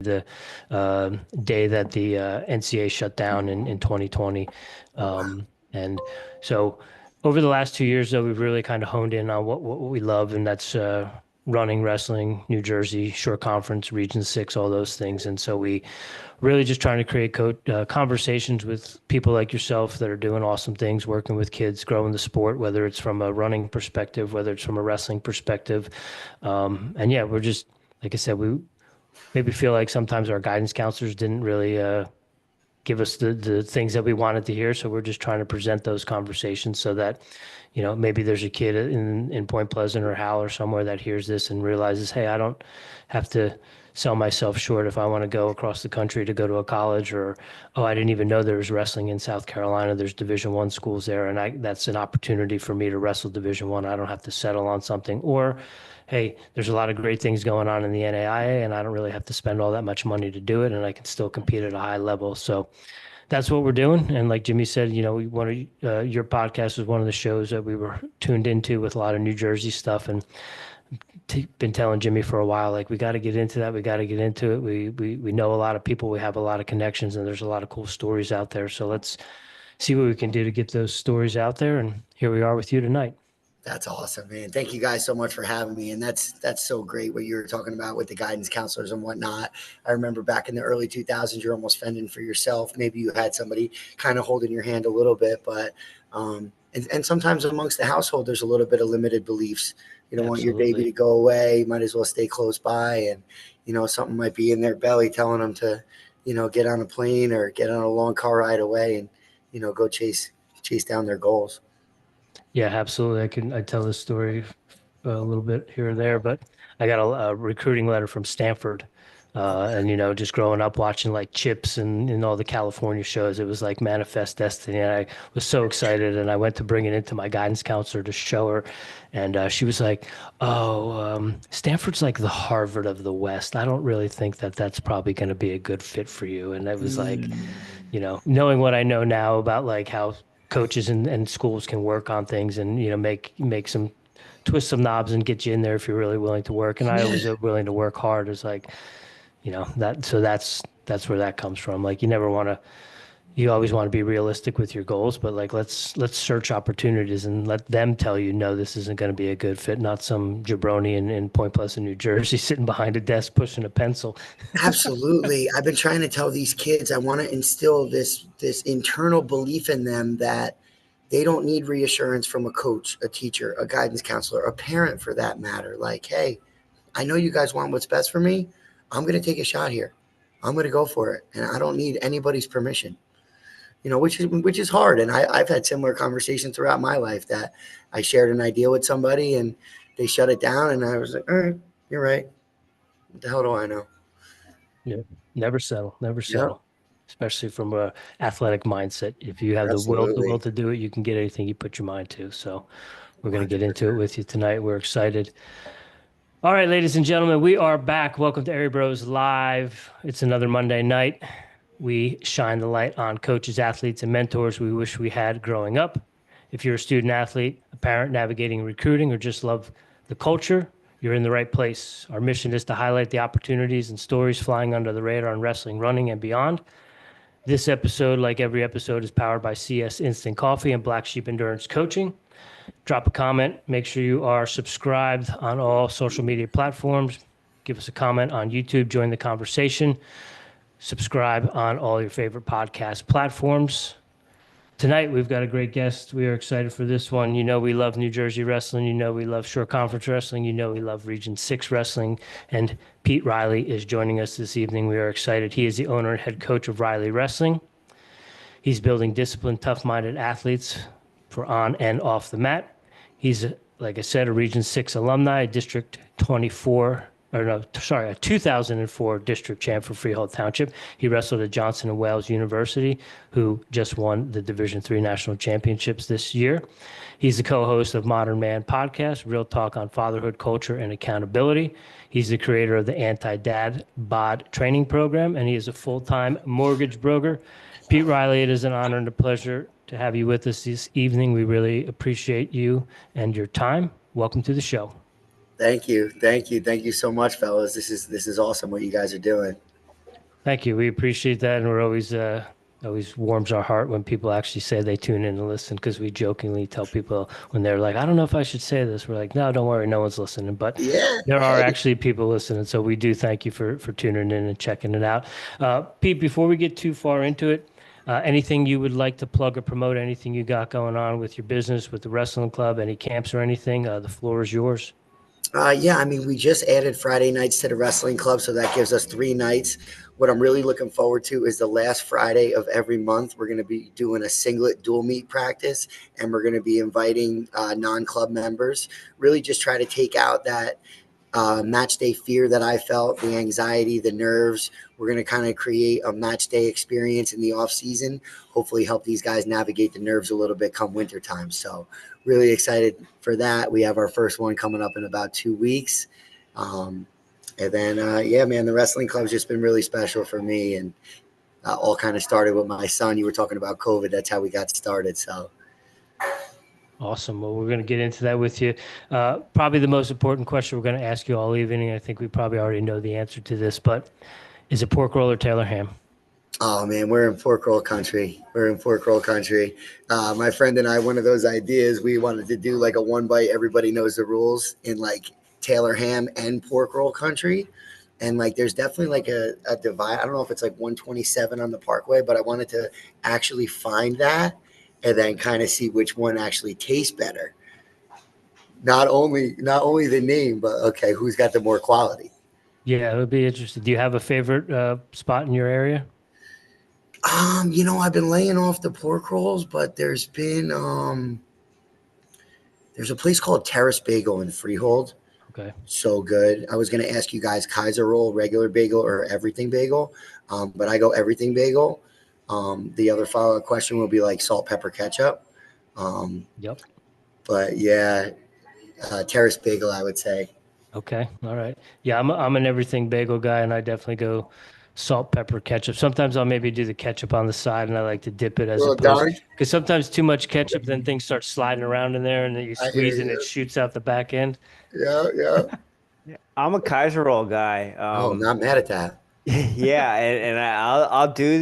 the day that the NCAA shut down in 2020. And so over the last 2 years, though, we've really kind of honed in on what we love, and that's running, wrestling, New Jersey, Shore Conference, Region 6, all those things. And so we really just trying to create conversations with people like yourself that are doing awesome things, working with kids, growing the sport, whether it's from a running perspective, whether it's from a wrestling perspective. And yeah, we're just, like I said, we maybe feel like sometimes our guidance counselors didn't really give us the things that we wanted to hear. So we're just trying to present those conversations so that, maybe there's a kid in Point Pleasant or Howell or somewhere that hears this and realizes, hey, I don't have to sell myself short if I want to go across the country to go to a college, or, oh, I didn't even know there was wrestling in South Carolina. There's Division I schools there, and that's an opportunity for me to wrestle Division I. I don't have to settle on something. Or, hey, there's a lot of great things going on in the NAIA, and I don't really have to spend all that much money to do it, and I can still compete at a high level. So that's what we're doing. And like Jimmy said, your podcast was one of the shows that we were tuned into with a lot of New Jersey stuff, and been telling Jimmy for a while, like, we got to get into that. We got to get into it. We know a lot of people. We have a lot of connections, and there's a lot of cool stories out there. So let's see what we can do to get those stories out there. And here we are with you tonight. That's awesome, man. Thank you guys so much for having me. And that's so great what you were talking about with the guidance counselors and whatnot. I remember back in the early 2000s, you're almost fending for yourself. Maybe you had somebody kind of holding your hand a little bit, but and sometimes amongst the household, there's a little bit of limited beliefs. You don't want your baby to go away. You might as well stay close by. And, something might be in their belly telling them to, get on a plane or get on a long car ride away and, go chase down their goals. Yeah, absolutely. I tell this story a little bit here and there, but I got a recruiting letter from Stanford. And, just growing up watching like Chips and all the California shows, it was like Manifest Destiny. And I was so excited, and I went to bring it into my guidance counselor to show her. And she was like, oh, Stanford's like the Harvard of the West. I don't really think that that's probably going to be a good fit for you. And it was like, knowing what I know now about like how coaches and schools can work on things and, make some twist some knobs and get you in there if you're really willing to work. And I always willing to work hard. It's like, that's where that comes from. Like, you always want to be realistic with your goals, but like, let's search opportunities and let them tell you, no, this isn't going to be a good fit. Not some jabroni in Point Pleasant, New Jersey, sitting behind a desk, pushing a pencil. Absolutely. I've been trying to tell these kids, I want to instill this internal belief in them that they don't need reassurance from a coach, a teacher, a guidance counselor, a parent for that matter. Like, hey, I know you guys want what's best for me. I'm going to take a shot here. I'm going to go for it. And I don't need anybody's permission, which is hard. And I've had similar conversations throughout my life that I shared an idea with somebody and they shut it down. And I was like, all right, you're right. What the hell do I know? Yeah. Never settle. Yep. Especially from a athletic mindset. If you have the will to do it, you can get anything you put your mind to. So we're going to get into it with you tonight. We're excited. All right, ladies and gentlemen, we are back. Welcome to Airey Bros Live. It's another Monday night. We shine the light on coaches, athletes, and mentors we wish we had growing up. If you're a student athlete, a parent navigating recruiting, or just love the culture, you're in the right place. Our mission is to highlight the opportunities and stories flying under the radar in wrestling, running, and beyond. This episode, like every episode, is powered by CS Instant Coffee and Black Sheep Endurance Coaching. Drop a comment. Make sure you are subscribed on all social media platforms. Give us a comment on YouTube. Join the conversation. Subscribe on all your favorite podcast platforms. Tonight, we've got a great guest. We are excited for this one. We love New Jersey wrestling. We love Shore Conference wrestling. We love Region 6 wrestling. And Pete Reilly is joining us this evening. We are excited. He is the owner and head coach of Reilly Wrestling. He's building disciplined, tough-minded athletes for on and off the mat. He's, like I said, a Region 6 alumni, a 2004 district champ for Freehold Township. He wrestled at Johnson and Wales University, who just won the Division III National Championships this year. He's the co-host of Midden Man Podcast, real talk on fatherhood, culture, and accountability. He's the creator of the Anti-Dad-Bod Training Program, and he is a full-time mortgage broker. Pete Reilly, it is an honor and a pleasure to have you with us this evening. We really appreciate you and your time. Welcome to the show. Thank you so much, fellas. This is awesome what you guys are doing. Thank you. We appreciate that, and we're always warms our heart when people actually say they tune in and listen, because we jokingly tell people when they're like, I don't know if I should say this. We're like, no, don't worry, no one's listening. But Yeah. there are Hey. actually people listening, so we do thank you for tuning in and checking it out. Pete, before we get too far into it, anything you would like to plug or promote? Anything you got going on with your business, with the wrestling club, any camps or anything? The floor is yours. Yeah, I mean, we just added Friday nights to the wrestling club, so that gives us 3 nights. What I'm really looking forward to is the last Friday of every month. We're going to be doing a singlet dual meet practice, and we're going to be inviting non-club members. Really, just try to take out that match day fear that I felt, the anxiety, the nerves. We're going to kind of create a match day experience in the off season. Hopefully, help these guys navigate the nerves a little bit come winter time. So, really excited for that. We have our first one coming up in about 2 weeks. And then, yeah, man, the wrestling club's just been really special for me. And all kind of started with my son. You were talking about COVID. That's how we got started. So, Awesome. Well, we're going to get into that with you. Probably the most important question we're going to ask you all evening. I think we probably already know the answer to this, but is it pork roll or Taylor ham? oh man, we're in pork roll country. We're in pork roll country. My friend and I, one of those ideas, we wanted to do like a one bite, everybody knows the rules in like Taylor ham and pork roll country. And like, there's definitely like a divide. I don't know if it's like 127 on the Parkway, but I wanted to actually find that and then kind of see which one actually tastes better. Not only the name, but okay, who's got the more quality? Yeah, it would be interesting. Do you have a favorite spot in your area? I've been laying off the pork rolls, but there's a place called Terrace Bagel in Freehold. Okay. So good. I was going to ask you guys Kaiser roll, regular bagel, or everything bagel, but I go everything bagel. The other follow-up question will be like salt, pepper, ketchup. Um, Yep. but yeah, Terrace Bagel, I would say. Okay. All right. Yeah, I'm an everything bagel guy, and I definitely go salt, pepper, ketchup. Sometimes I'll maybe do the ketchup on the side, and I like to dip it as Well, opposed, darn. because sometimes too much ketchup, then things start sliding around in there, and then you I hear squeeze and it you. shoots out the back end. Yeah, yeah. Yeah, I'm a Kaiser roll guy. Oh, not mad at that. Yeah, and I'll do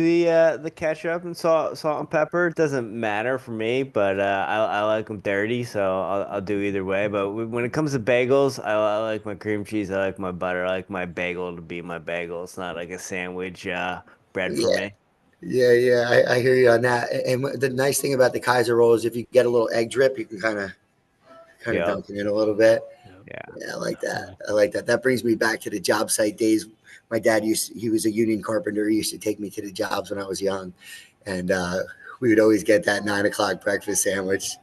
the ketchup and salt and pepper. It doesn't matter for me, but I like them dirty, so I'll do either way. But when it comes to bagels, I like my cream cheese. I like my butter. I like my bagel to be my bagel. It's not like a sandwich bread for Yeah, me. yeah. I hear you on that. And the nice thing about the Kaiser roll is if you get a little egg drip, you can kind of Yeah, dunk it in a little bit. Yep, yeah. Yeah, I like that. definitely. I like that. That brings me back to the job site days. My dad he was a union carpenter. He used to take me to the jobs when I was young. And we would always get that 9 o'clock breakfast sandwich.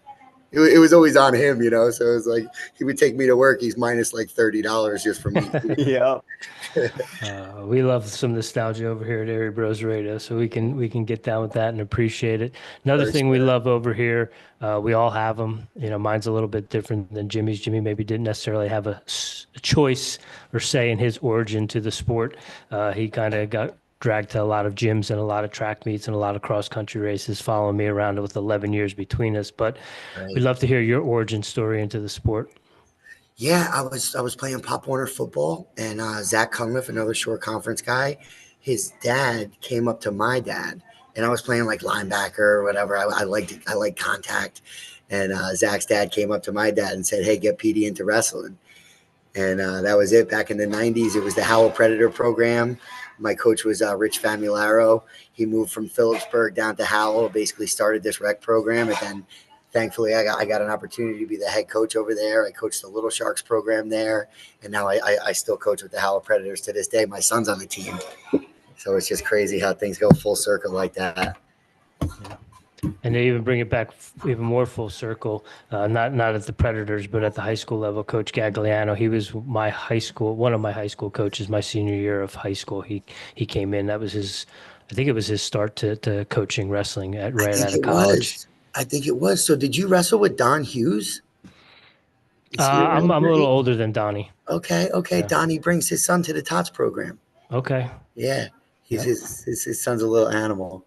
It was always on him. So it was like he would take me to work. He's minus like $30 just for me. Yeah. We love some nostalgia over here at Airey Bros Radio, so we can get down with that and appreciate it. Another For thing we sure. love over here, we all have them. Mine's a little bit different than Jimmy's. Jimmy maybe didn't necessarily have a choice or say in his origin to the sport. He kind of got dragged to a lot of gyms and a lot of track meets and a lot of cross country races, following me around with 11 years between us. But we'd Right. love to hear your origin story into the sport. Yeah, I was playing Pop Warner football, and Zach Cunliffe, another short conference guy, his dad came up to my dad, and I was playing like linebacker or whatever. I liked contact, and Zach's dad came up to my dad and said, "Hey, get Petey into wrestling." And that was it. Back in the '90s, it was the Howell Predator program. My coach was Rich Famularo. He moved from Phillipsburg down to Howell, basically started this rec program, and then thankfully I got an opportunity to be the head coach over there. I coached the Little Sharks program there, and now I still coach with the Howell Predators to this day. My son's on the team, so it's just crazy how things go full circle like that. Yeah. And they even bring it back even more full circle, not at the Predators, but at the high school level. Coach Gagliano, he was one of my high school coaches, my senior year of high school. He came in. That was I think it was his start to coaching wrestling I right think out of it college. was. I think it was. So did you wrestle with Don Hughes? Is he around I'm a your little age? older than Donnie. Okay. Yeah. Donnie brings his son to the TOTS program. Okay. Yeah, he's Yep. his son's a little animal.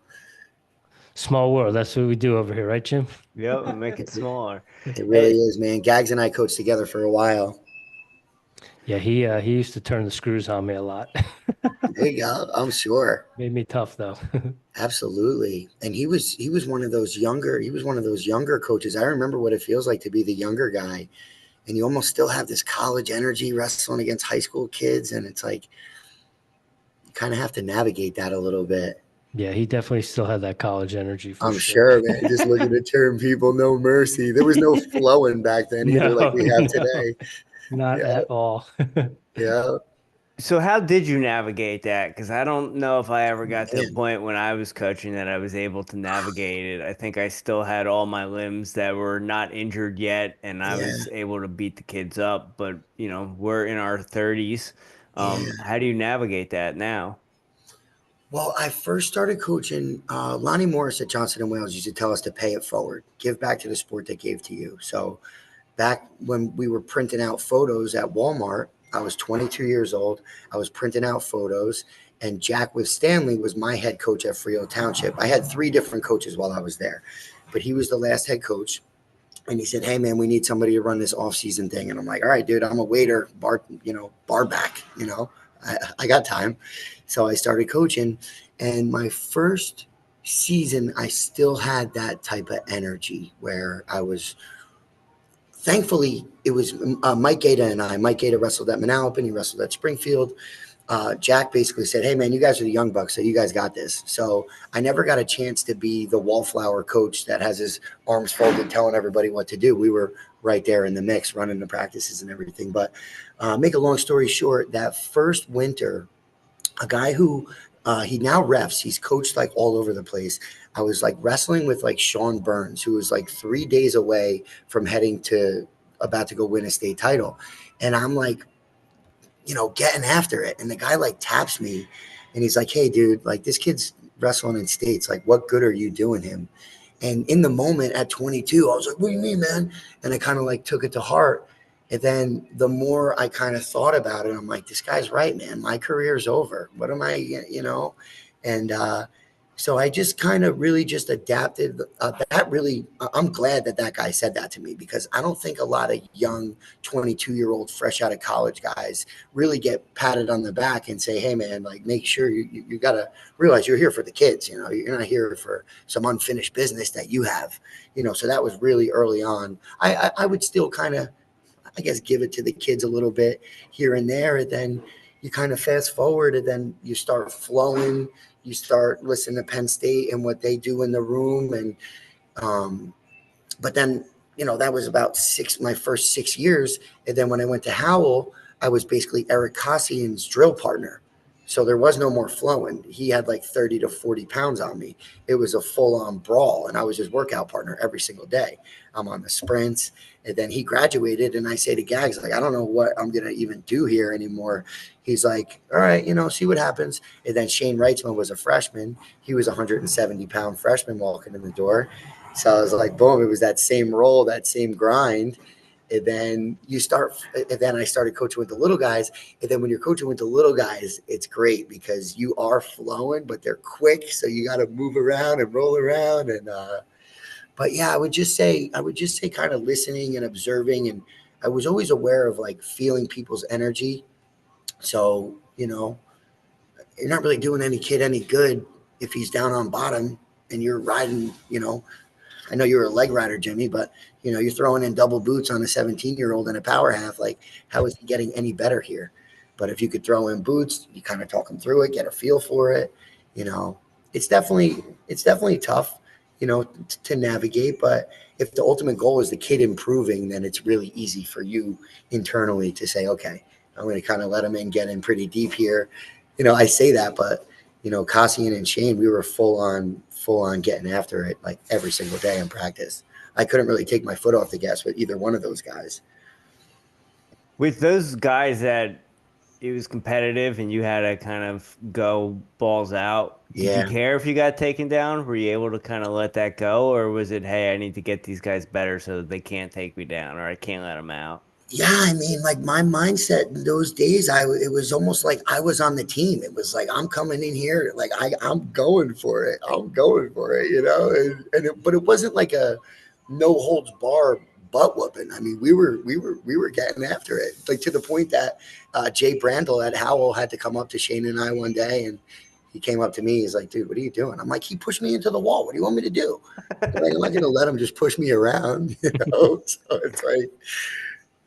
Small world. That's what we do over here, right, Jim? Yep, and make it smaller. It really Hey, is, man. Gags and I coached together for a while. Yeah, he used to turn the screws on me a lot. There you go. I'm sure. Made me tough though. Absolutely. And he was one of those younger coaches. I remember what it feels like to be the younger guy, and you almost still have this college energy wrestling against high school kids, and it's like you kind of have to navigate that a little bit. Yeah, he definitely still had that college energy for I'm sure. sure, man. Just looking to turn people no mercy. There was no flowing back then either, like No, we have no, today. not Yeah, at all. yeah, So how did you navigate that? Because I don't know if I ever got to a man, point when I was coaching that I was able to navigate it. I think I still had all my limbs that were not injured yet, and I yeah, was able to beat the kids up. But we're in our 30s. yeah. How do you navigate that now? Well, I first started coaching. Lonnie Morris at Johnson and Wales used to tell us to pay it forward, give back to the sport that gave to you. So back when we were printing out photos at Walmart, I was 22 years old. I was printing out photos, and Jack with Stanley was my head coach at Frio Township. I had three different coaches while I was there, but he was the last head coach. And he said, "Hey man, we need somebody to run this off-season thing." And I'm like, "All right, dude, I'm a waiter, bar back. I got time." So I started coaching, and my first season, I still had that type of energy where I was. Thankfully, it was Mike Gaeta and I. Mike Gaeta wrestled at Manalapan. He wrestled at Springfield. Jack basically said, "Hey man, you guys are the young bucks, so you guys got this." So I never got a chance to be the wallflower coach that has his arms folded, telling everybody what to do. We were right there in the mix, running the practices and everything. But make a long story short, that first winter, a guy who he now refs, he's coached like all over the place. I was like wrestling with like Sean Burns, who was like 3 days away from heading to about to go win a state title. And I'm like, getting after it. And the guy like taps me and he's like, "Hey, dude, like this kid's wrestling in states. Like, what good are you doing him?" And in the moment at 22, I was like, "What do you mean, man?" And I kind of like took it to heart. And then the more I kind of thought about it, I'm like, this guy's right, man. My career's over. What am I? And so I just kind of really just adapted. I'm glad that that guy said that to me, because I don't think a lot of young 22-year-old fresh out of college guys really get patted on the back and say, "Hey, man, like make sure you got to realize you're here for the kids. You're not here for some unfinished business that you have." So that was really early on. I would still kind of, I guess, give it to the kids a little bit here and there. And then you kind of fast forward and then you start flowing. You start listening to Penn State and what they do in the room. And, but then, that was about my first 6 years. And then when I went to Howell, I was basically Eric Kossian's drill partner. So there was no more flowing. He had like 30 to 40 pounds on me. It was a full on brawl. And I was his workout partner every single day. I'm on the sprints. And then he graduated. And I say to Gags, like, I don't know what I'm going to even do here anymore. He's like, "All right, see what happens." And then Shane Reitzman was a freshman. He was a 170-pound freshman walking in the door. So I was like, boom, it was that same role, that same grind. And then I started coaching with the little guys. And then when you're coaching with the little guys, it's great because you are flowing, but they're quick. So you got to move around and roll around. And, but yeah, I would just say kind of listening and observing. And I was always aware of like feeling people's energy. So, you're not really doing any kid any good if he's down on bottom and you're riding, I know you're a leg rider, Jimmy, but you're throwing in double boots on a 17-year-old in a power half. Like, how is he getting any better here? But if you could throw in boots, you kind of talk him through it, get a feel for it. It's definitely tough, to navigate. But if the ultimate goal is the kid improving, then it's really easy for you internally to say, okay, I'm going to kind of let him get in pretty deep here. I say that, but Cassian and Shane, we were full on getting after it like every single day in practice. I couldn't really take my foot off the gas with either one of those guys. With those guys that it was competitive and you had to kind of go balls out, did you Yeah. care if you got taken down? Were you able to kind of let that go? Or was it, hey, I need to get these guys better so that they can't take me down, or I can't let them out? Yeah, I mean, like my mindset in those days, it was almost like I was on the team. It was like, I'm coming in here, like I'm going for it. I'm going for it, but it wasn't like a no holds bar butt whooping. I mean, we were getting after it, like to the point that Jay Brandel at Howell had to come up to Shane and I one day, and he came up to me. He's like, "Dude, what are you doing?" I'm like, "He pushed me into the wall. What do you want me to do?" Like, I'm not going to let him just push me around, you know. So it's like,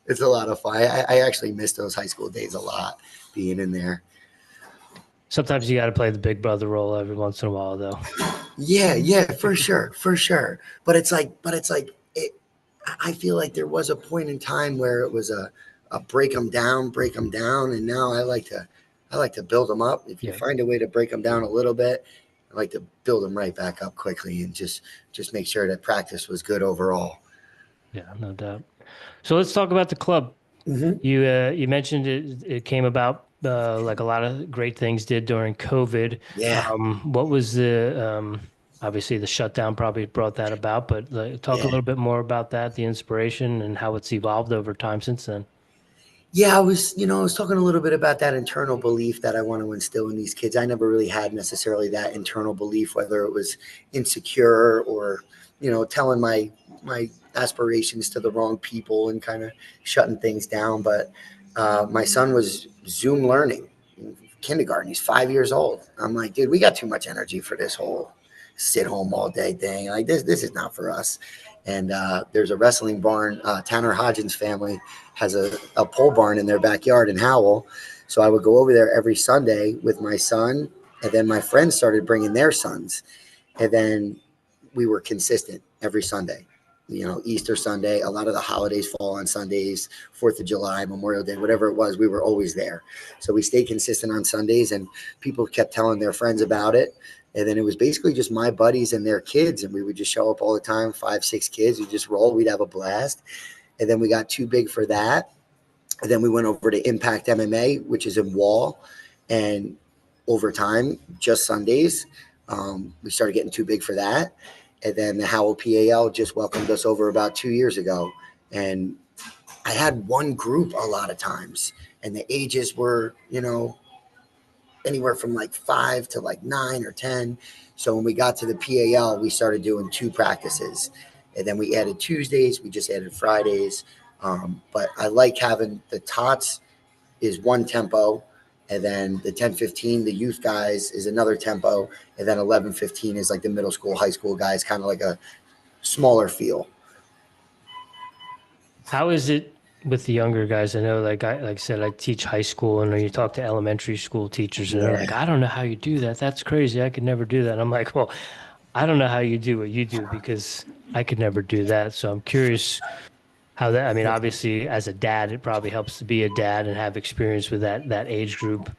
it's a lot of fun. I actually miss those high school days a lot, being in there. Sometimes you got to play the big brother role every once in a while, though. Yeah, for sure. But it's like it. I feel like there was a point in time where it was a break them down, and now I like to build them up. If you find a way to break them down a little bit, I like to build them right back up quickly and just make sure that practice was good overall. Yeah, no doubt. So let's talk about the club. Mm-hmm. You mentioned it came about like a lot of great things did during COVID. Yeah. What was the obviously the shutdown probably brought that about, but talk a little bit more about that, the inspiration and how it's evolved over time since then. Yeah, I was talking a little bit about that internal belief that I want to instill in these kids. I never really had necessarily that internal belief, whether it was insecure or, telling my aspirations to the wrong people and kind of shutting things down. But my son was Zoom learning in kindergarten. He's 5 years old. I'm like, dude, we got too much energy for this whole sit home all day thing. Like this is not for us. And there's a wrestling barn. Tanner Hodgins' family has a pole barn in their backyard in Howell. So I would go over there every Sunday with my son. And then my friends started bringing their sons. And then we were consistent every Sunday. Easter Sunday, a lot of the holidays fall on Sundays, 4th of July, Memorial Day, whatever it was, we were always there. So we stayed consistent on Sundays, and people kept telling their friends about it. And then it was basically just my buddies and their kids, and we would just show up all the time, 5, 6 kids. We'd just roll. We'd have a blast. And then we got too big for that. And then we went over to Impact MMA, which is in Wall. And over time, just Sundays, we started getting too big for that. And then the Howell PAL just welcomed us over about 2 years ago. And I had one group a lot of times, and the ages were, anywhere from like 5 to like 9 or 10. So when we got to the PAL, we started doing 2 practices. And then we added Tuesdays. We just added Fridays. But I like having the tots is one tempo. And then the 10-15, the youth guys, is another tempo. And then 11-15 is like the middle school, high school guys, kind of like a smaller feel. How is it with the younger guys? I know, like I said, I teach high school, and you talk to elementary school teachers, and they're like, "I don't know how you do that. That's crazy. I could never do that." And I'm like, "Well, I don't know how you do what you do because I could never do that." So I'm curious how that. I mean, obviously, as a dad, it probably helps to be a dad and have experience with that age group.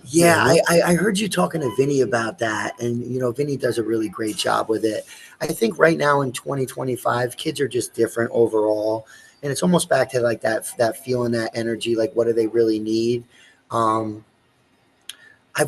Yeah, I heard you talking to Vinny about that, and Vinny does a really great job with it. I think right now in 2025, kids are just different overall. And it's almost back to like that feeling, that energy, like what do they really need? I've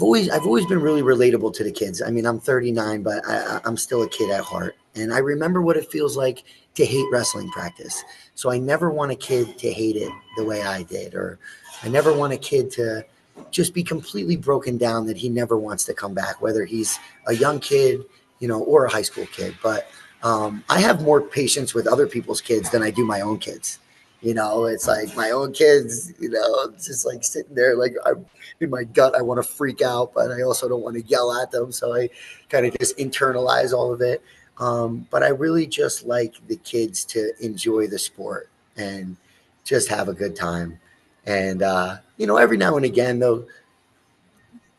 always been really relatable to the kids. I mean, I'm 39, but I'm still a kid at heart. And I remember what it feels like to hate wrestling practice. So I never want a kid to hate it the way I did, or I never want a kid to just be completely broken down that he never wants to come back, whether he's a young kid, or a high school kid. But I have more patience with other people's kids than I do my own kids. It's like my own kids, it's just like sitting there, like I'm in my gut. I want to freak out, but I also don't want to yell at them. So I kind of just internalize all of it. But I really just like the kids to enjoy the sport and just have a good time. And, every now and again, though,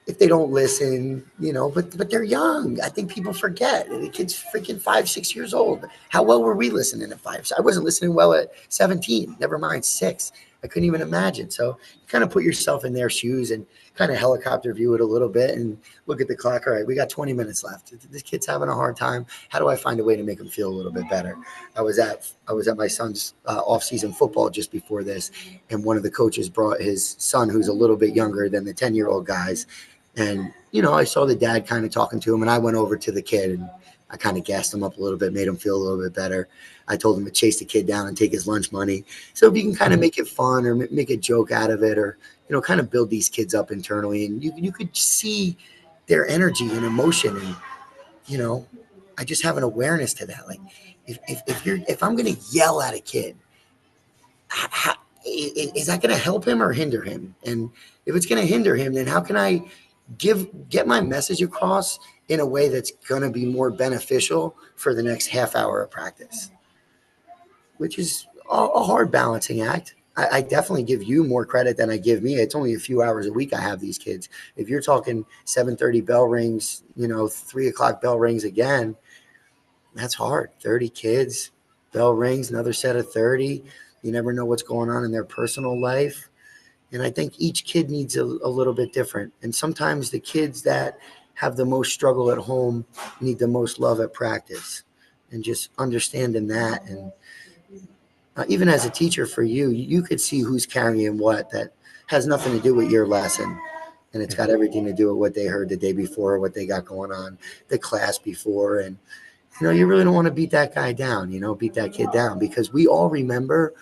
if they don't listen, but they're young. I think people forget. The kid's freaking 5, 6 years old. How well were we listening at 5? I wasn't listening well at 17, never mind 6. I couldn't even imagine. So you kind of put yourself in their shoes and kind of helicopter view it a little bit and look at the clock. All right, we got 20 minutes left. This kid's having a hard time. How do I find a way to make him feel a little bit better? I was at my son's off-season football just before this, and one of the coaches brought his son, who's a little bit younger than the 10-year-old guys. And, I saw the dad kind of talking to him, and I went over to the kid and I kind of gassed him up a little bit, made him feel a little bit better. I told him to chase the kid down and take his lunch money. So if you can kind of make it fun or make a joke out of it, or, kind of build these kids up internally, and you could see their energy and emotion. And, I just have an awareness to that. Like if I'm going to yell at a kid, is that going to help him or hinder him? And if it's going to hinder him, then how can I get my message across in a way that's going to be more beneficial for the next half hour of practice, which is a hard balancing act. I definitely give you more credit than I give me. It's only a few hours a week I have these kids. If you're talking 7:30 bell rings, 3:00 bell rings again, that's hard. 30 kids, bell rings, another set of 30. You never know what's going on in their personal life. And I think each kid needs a little bit different. And sometimes the kids that have the most struggle at home need the most love at practice. And just understanding that. And even as a teacher for you, you could see who's carrying what that has nothing to do with your lesson. And it's got everything to do with what they heard the day before, what they got going on, the class before. And, you really don't want to beat that guy down, beat that kid down, because we all remember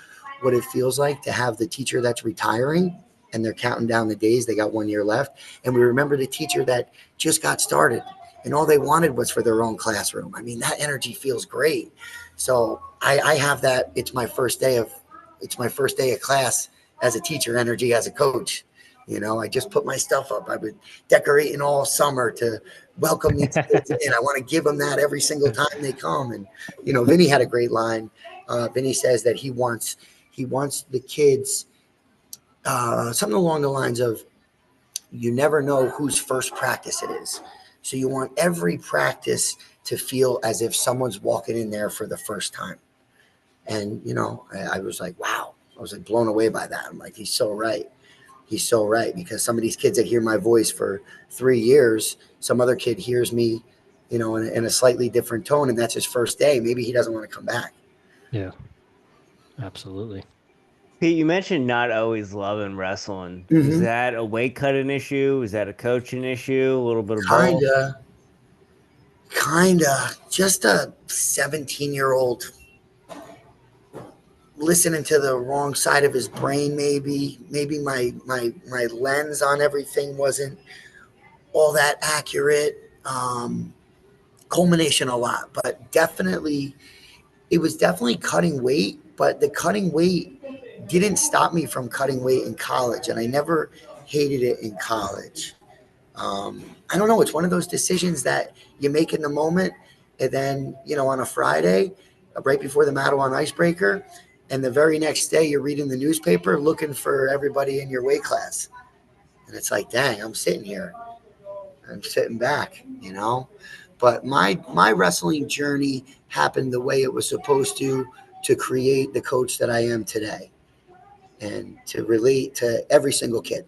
what it feels like to have the teacher that's retiring and they're counting down the days. They got 1 year left. And we remember the teacher that just got started and all they wanted was for their own classroom. I mean, that energy feels great. So I have that. It's my first day of class as a teacher energy, as a coach. I just put my stuff up. I've been decorating all summer to welcome these kids in. I want to give them that every single time they come. And, Vinny had a great line. Vinny says that he wants the kids, something along the lines of, you never know whose first practice it is. So you want every practice to feel as if someone's walking in there for the first time. And, I was like, wow. I was like blown away by that. I'm like, he's so right. He's so right, because some of these kids that hear my voice for 3 years, some other kid hears me, in a slightly different tone, and that's his first day. Maybe he doesn't want to come back. Yeah, absolutely. Pete, you mentioned not always loving wrestling. Mm-hmm. Is that a weight cutting issue? Is that a coaching issue? A little bit of both? Kinda. Just a 17-year-old listening to the wrong side of his brain. Maybe my lens on everything wasn't all that accurate. Culmination a lot, but it was definitely cutting weight, but the cutting weight didn't stop me from cutting weight in college, and I never hated it in college. I don't know. It's one of those decisions that you make in the moment, and then, on a Friday, right before the Mattawan Icebreaker, and the very next day you're reading the newspaper looking for everybody in your weight class. And it's like, dang, I'm sitting here. I'm sitting back, But my wrestling journey happened the way it was supposed to create the coach that I am today and to relate to every single kid.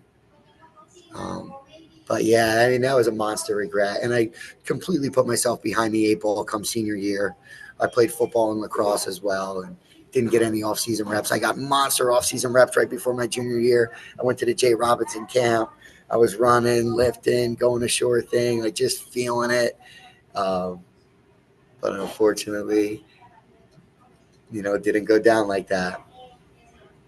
But yeah, I mean, that was a monster regret. And I completely put myself behind the 8 ball come senior year. I played football and lacrosse as well and didn't get any off-season reps. I got monster off-season reps right before my junior year. I went to the Jay Robinson camp. I was running, lifting, going ashore thing, like just feeling it. But unfortunately, it didn't go down like that.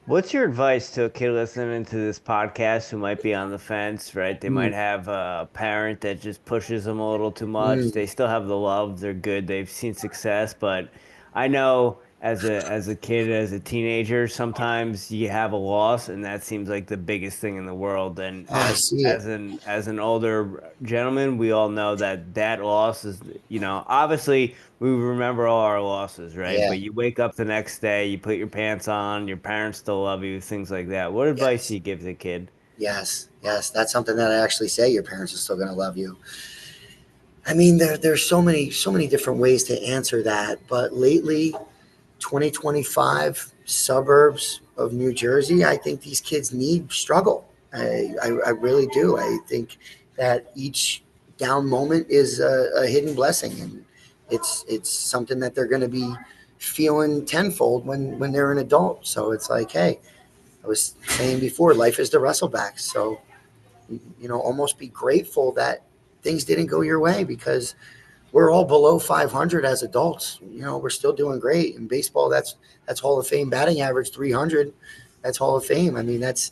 What's your advice to a kid listening to this podcast who might be on the fence, right? They might have a parent that just pushes them a little too much. They still have the love. They're good. They've seen success. But I know as a kid, as a teenager, sometimes you have a loss, and that seems like the biggest thing in the world. And I see it. as an older gentleman, we all know that loss is, obviously we remember all our losses, right? Yeah. But you wake up the next day, you put your pants on, your parents still love you, things like that. What advice do you give the kid? Yes. That's something that I actually say. Your parents are still going to love you. I mean, there's so many different ways to answer that. But lately, 2025 suburbs of New Jersey, I think these kids need struggle. I really do. I think that each down moment is a hidden blessing, and it's something that they're going to be feeling tenfold when they're an adult. So it's like, hey, I was saying before, life is the wrestleback. So, almost be grateful that things didn't go your way, because we're all below 500 as adults. We're still doing great in baseball. That's Hall of Fame batting average 300. That's Hall of Fame. I mean, that's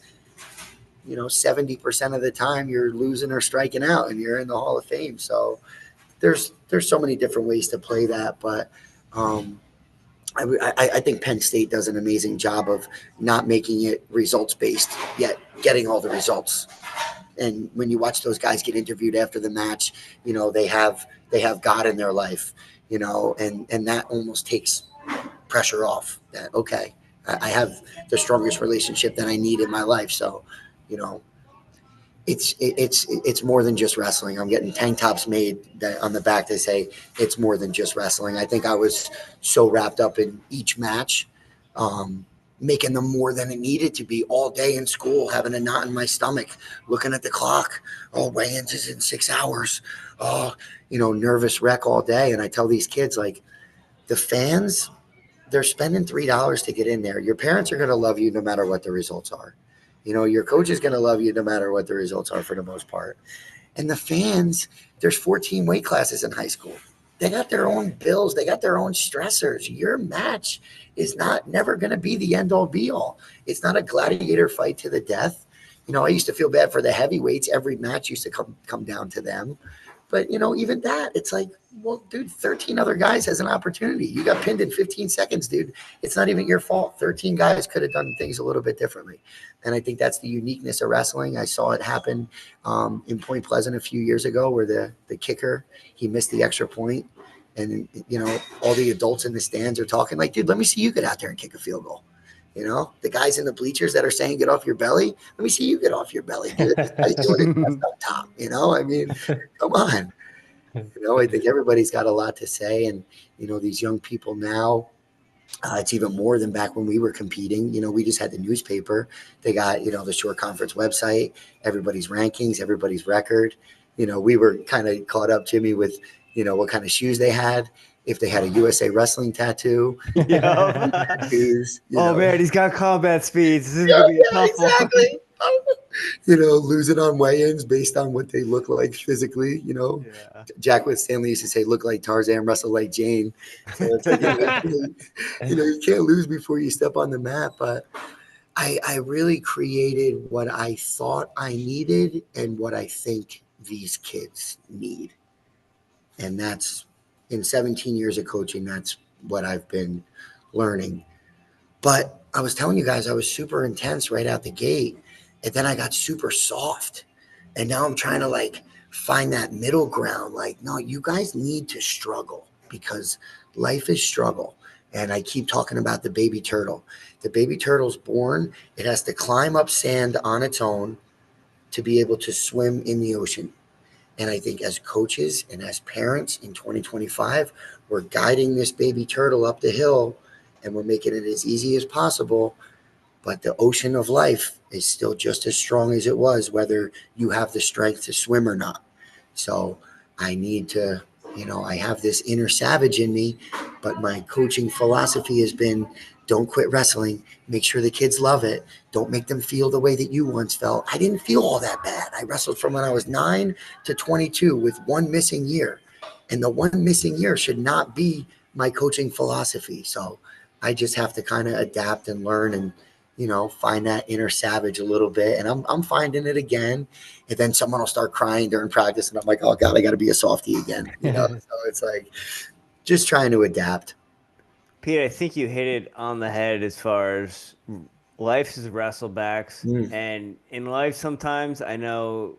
70% of the time you're losing or striking out, and you're in the Hall of Fame. So there's so many different ways to play that, but I think Penn State does an amazing job of not making it results based, yet getting all the results. And when you watch those guys get interviewed after the match, they have God in their life, and that almost takes pressure off. That okay, I have the strongest relationship that I need in my life. So, it's more than just wrestling. I'm getting tank tops made that on the back that say it's more than just wrestling. I think I was so wrapped up in each match, making them more than it needed to be all day in school, having a knot in my stomach, looking at the clock. Oh, weigh-ins is in 6 hours. Oh, nervous wreck all day. And I tell these kids, like, the fans, they're spending $3 to get in there. Your parents are going to love you no matter what the results are. Your coach is going to love you no matter what the results are for the most part. And the fans, there's 14 weight classes in high school. They got their own bills. They got their own stressors. Your match is never going to be the end all be all. It's not a gladiator fight to the death. I used to feel bad for the heavyweights. Every match used to come down to them. But, even that, it's like, well, dude, 13 other guys has an opportunity. You got pinned in 15 seconds, dude. It's not even your fault. 13 guys could have done things a little bit differently. And I think that's the uniqueness of wrestling. I saw it happen in Point Pleasant a few years ago where the kicker, he missed the extra point. And, all the adults in the stands are talking like, dude, let me see you get out there and kick a field goal. The guys in the bleachers that are saying get off your belly, let me see you get off your belly, dude. This guy's doing it up top, I mean, come on. I think everybody's got a lot to say. And, these young people now, it's even more than back when we were competing. We just had the newspaper. They got, the short conference website, everybody's rankings, everybody's record. We were kind of caught up, Jimmy, with, what kind of shoes they had. If they had a USA Wrestling tattoo. Man, he's got combat speeds. This is going to be a tough exactly. Losing on weigh-ins based on what they look like physically. Jack with Stanley used to say, look like Tarzan, wrestle like Jane. So it's like, you can't lose before you step on the mat. But I really created what I thought I needed and what I think these kids need. And that's, in 17 years of coaching, that's what I've been learning. But I was telling you guys, I was super intense right out the gate. And then I got super soft. And now I'm trying to find that middle ground. No, you guys need to struggle because life is struggle. And I keep talking about the baby turtle. The baby turtle's born. It has to climb up sand on its own to be able to swim in the ocean. And I think as coaches and as parents in 2025, we're guiding this baby turtle up the hill and we're making it as easy as possible. But the ocean of life is still just as strong as it was, whether you have the strength to swim or not. So I need to, I have this inner savage in me, but my coaching philosophy has been, don't quit wrestling. Make sure the kids love it. Don't make them feel the way that you once felt. I didn't feel all that bad. I wrestled from when I was 9 to 22 with one missing year. And the one missing year should not be my coaching philosophy. So I just have to kind of adapt and learn and, find that inner savage a little bit. And I'm finding it again. And then someone will start crying during practice. And I'm like, oh God, I got to be a softie again. So it's like just trying to adapt. Pete, I think you hit it on the head as far as life is wrestlebacks. And in life, sometimes I know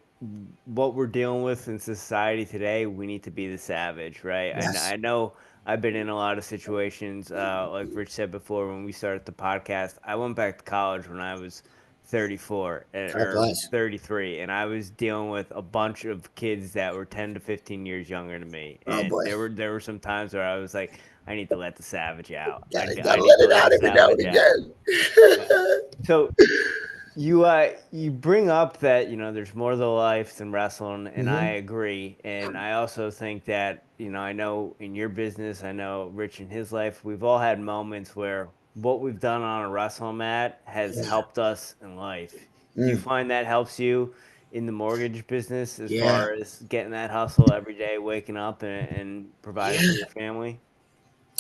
what we're dealing with in society today, we need to be the savage, right? Yes. I know I've been in a lot of situations, like Rich said before when we started the podcast. I went back to college when I was 34 or 33, and I was dealing with a bunch of kids that were 10 to 15 years younger than me. And there were some times where I was like, I need to let the savage out. Gotta let it out every now and again. So you bring up that there's more to life than wrestling, and I agree. And I also think that I know in your business, I know Rich in his life, we've all had moments where what we've done on a wrestling mat has helped us in life. Do you find that helps you in the mortgage business as far as getting that hustle every day, waking up and providing for your family?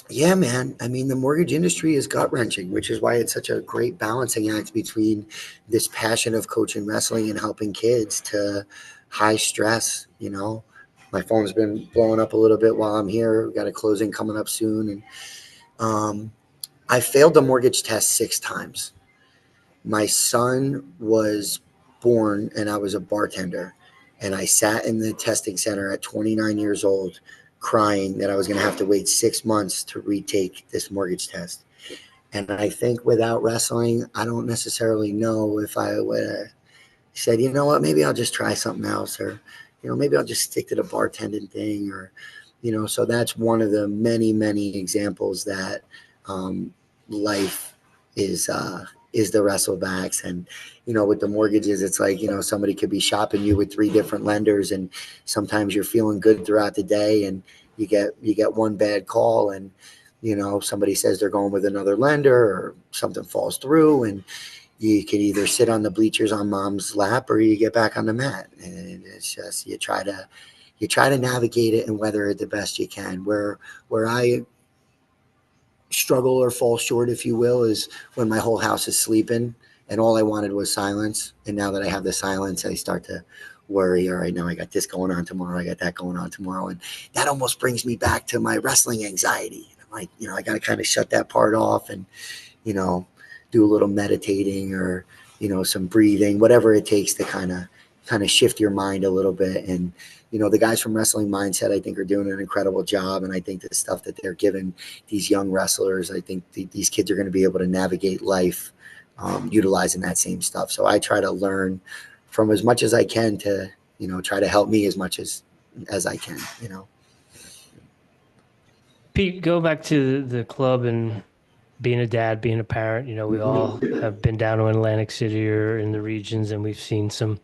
Yeah, man. I mean, the mortgage industry is gut-wrenching, which is why it's such a great balancing act between this passion of coaching wrestling and helping kids to high stress, my phone's been blowing up a little bit while I'm here. We've got a closing coming up soon. And I failed the mortgage test 6 times. My son was born and I was a bartender. And I sat in the testing center at 29 years old crying that I was going to have to wait 6 months to retake this mortgage test. And I think without wrestling, I don't necessarily know if I would have said, you know what, maybe I'll just try something else, or, maybe I'll just stick to the bartending thing, or, so that's one of the many, many examples that life is the wrestlebacks. And, with the mortgages, it's like, somebody could be shopping you with 3 different lenders, and sometimes you're feeling good throughout the day and you get one bad call, and, somebody says they're going with another lender, or something falls through, and you can either sit on the bleachers on mom's lap or you get back on the mat. And it's just, you try to navigate it and weather it the best you can. Where I struggle or fall short, if you will, is when my whole house is sleeping and all I wanted was silence. And now that I have the silence, I start to worry. All right, now I got this going on tomorrow. I got that going on tomorrow. And that almost brings me back to my wrestling anxiety. I'm like, I got to kind of shut that part off and, do a little meditating, or, some breathing, whatever it takes to kind of shift your mind a little bit. And, the guys from Wrestling Mindset, I think, are doing an incredible job. And I think the stuff that they're giving these young wrestlers, I think these kids are going to be able to navigate life utilizing that same stuff. So I try to learn from as much as I can to, try to help me as much as I can, Pete, go back to the club and being a dad, being a parent. We all have been down to Atlantic City or in the regions, and we've seen some,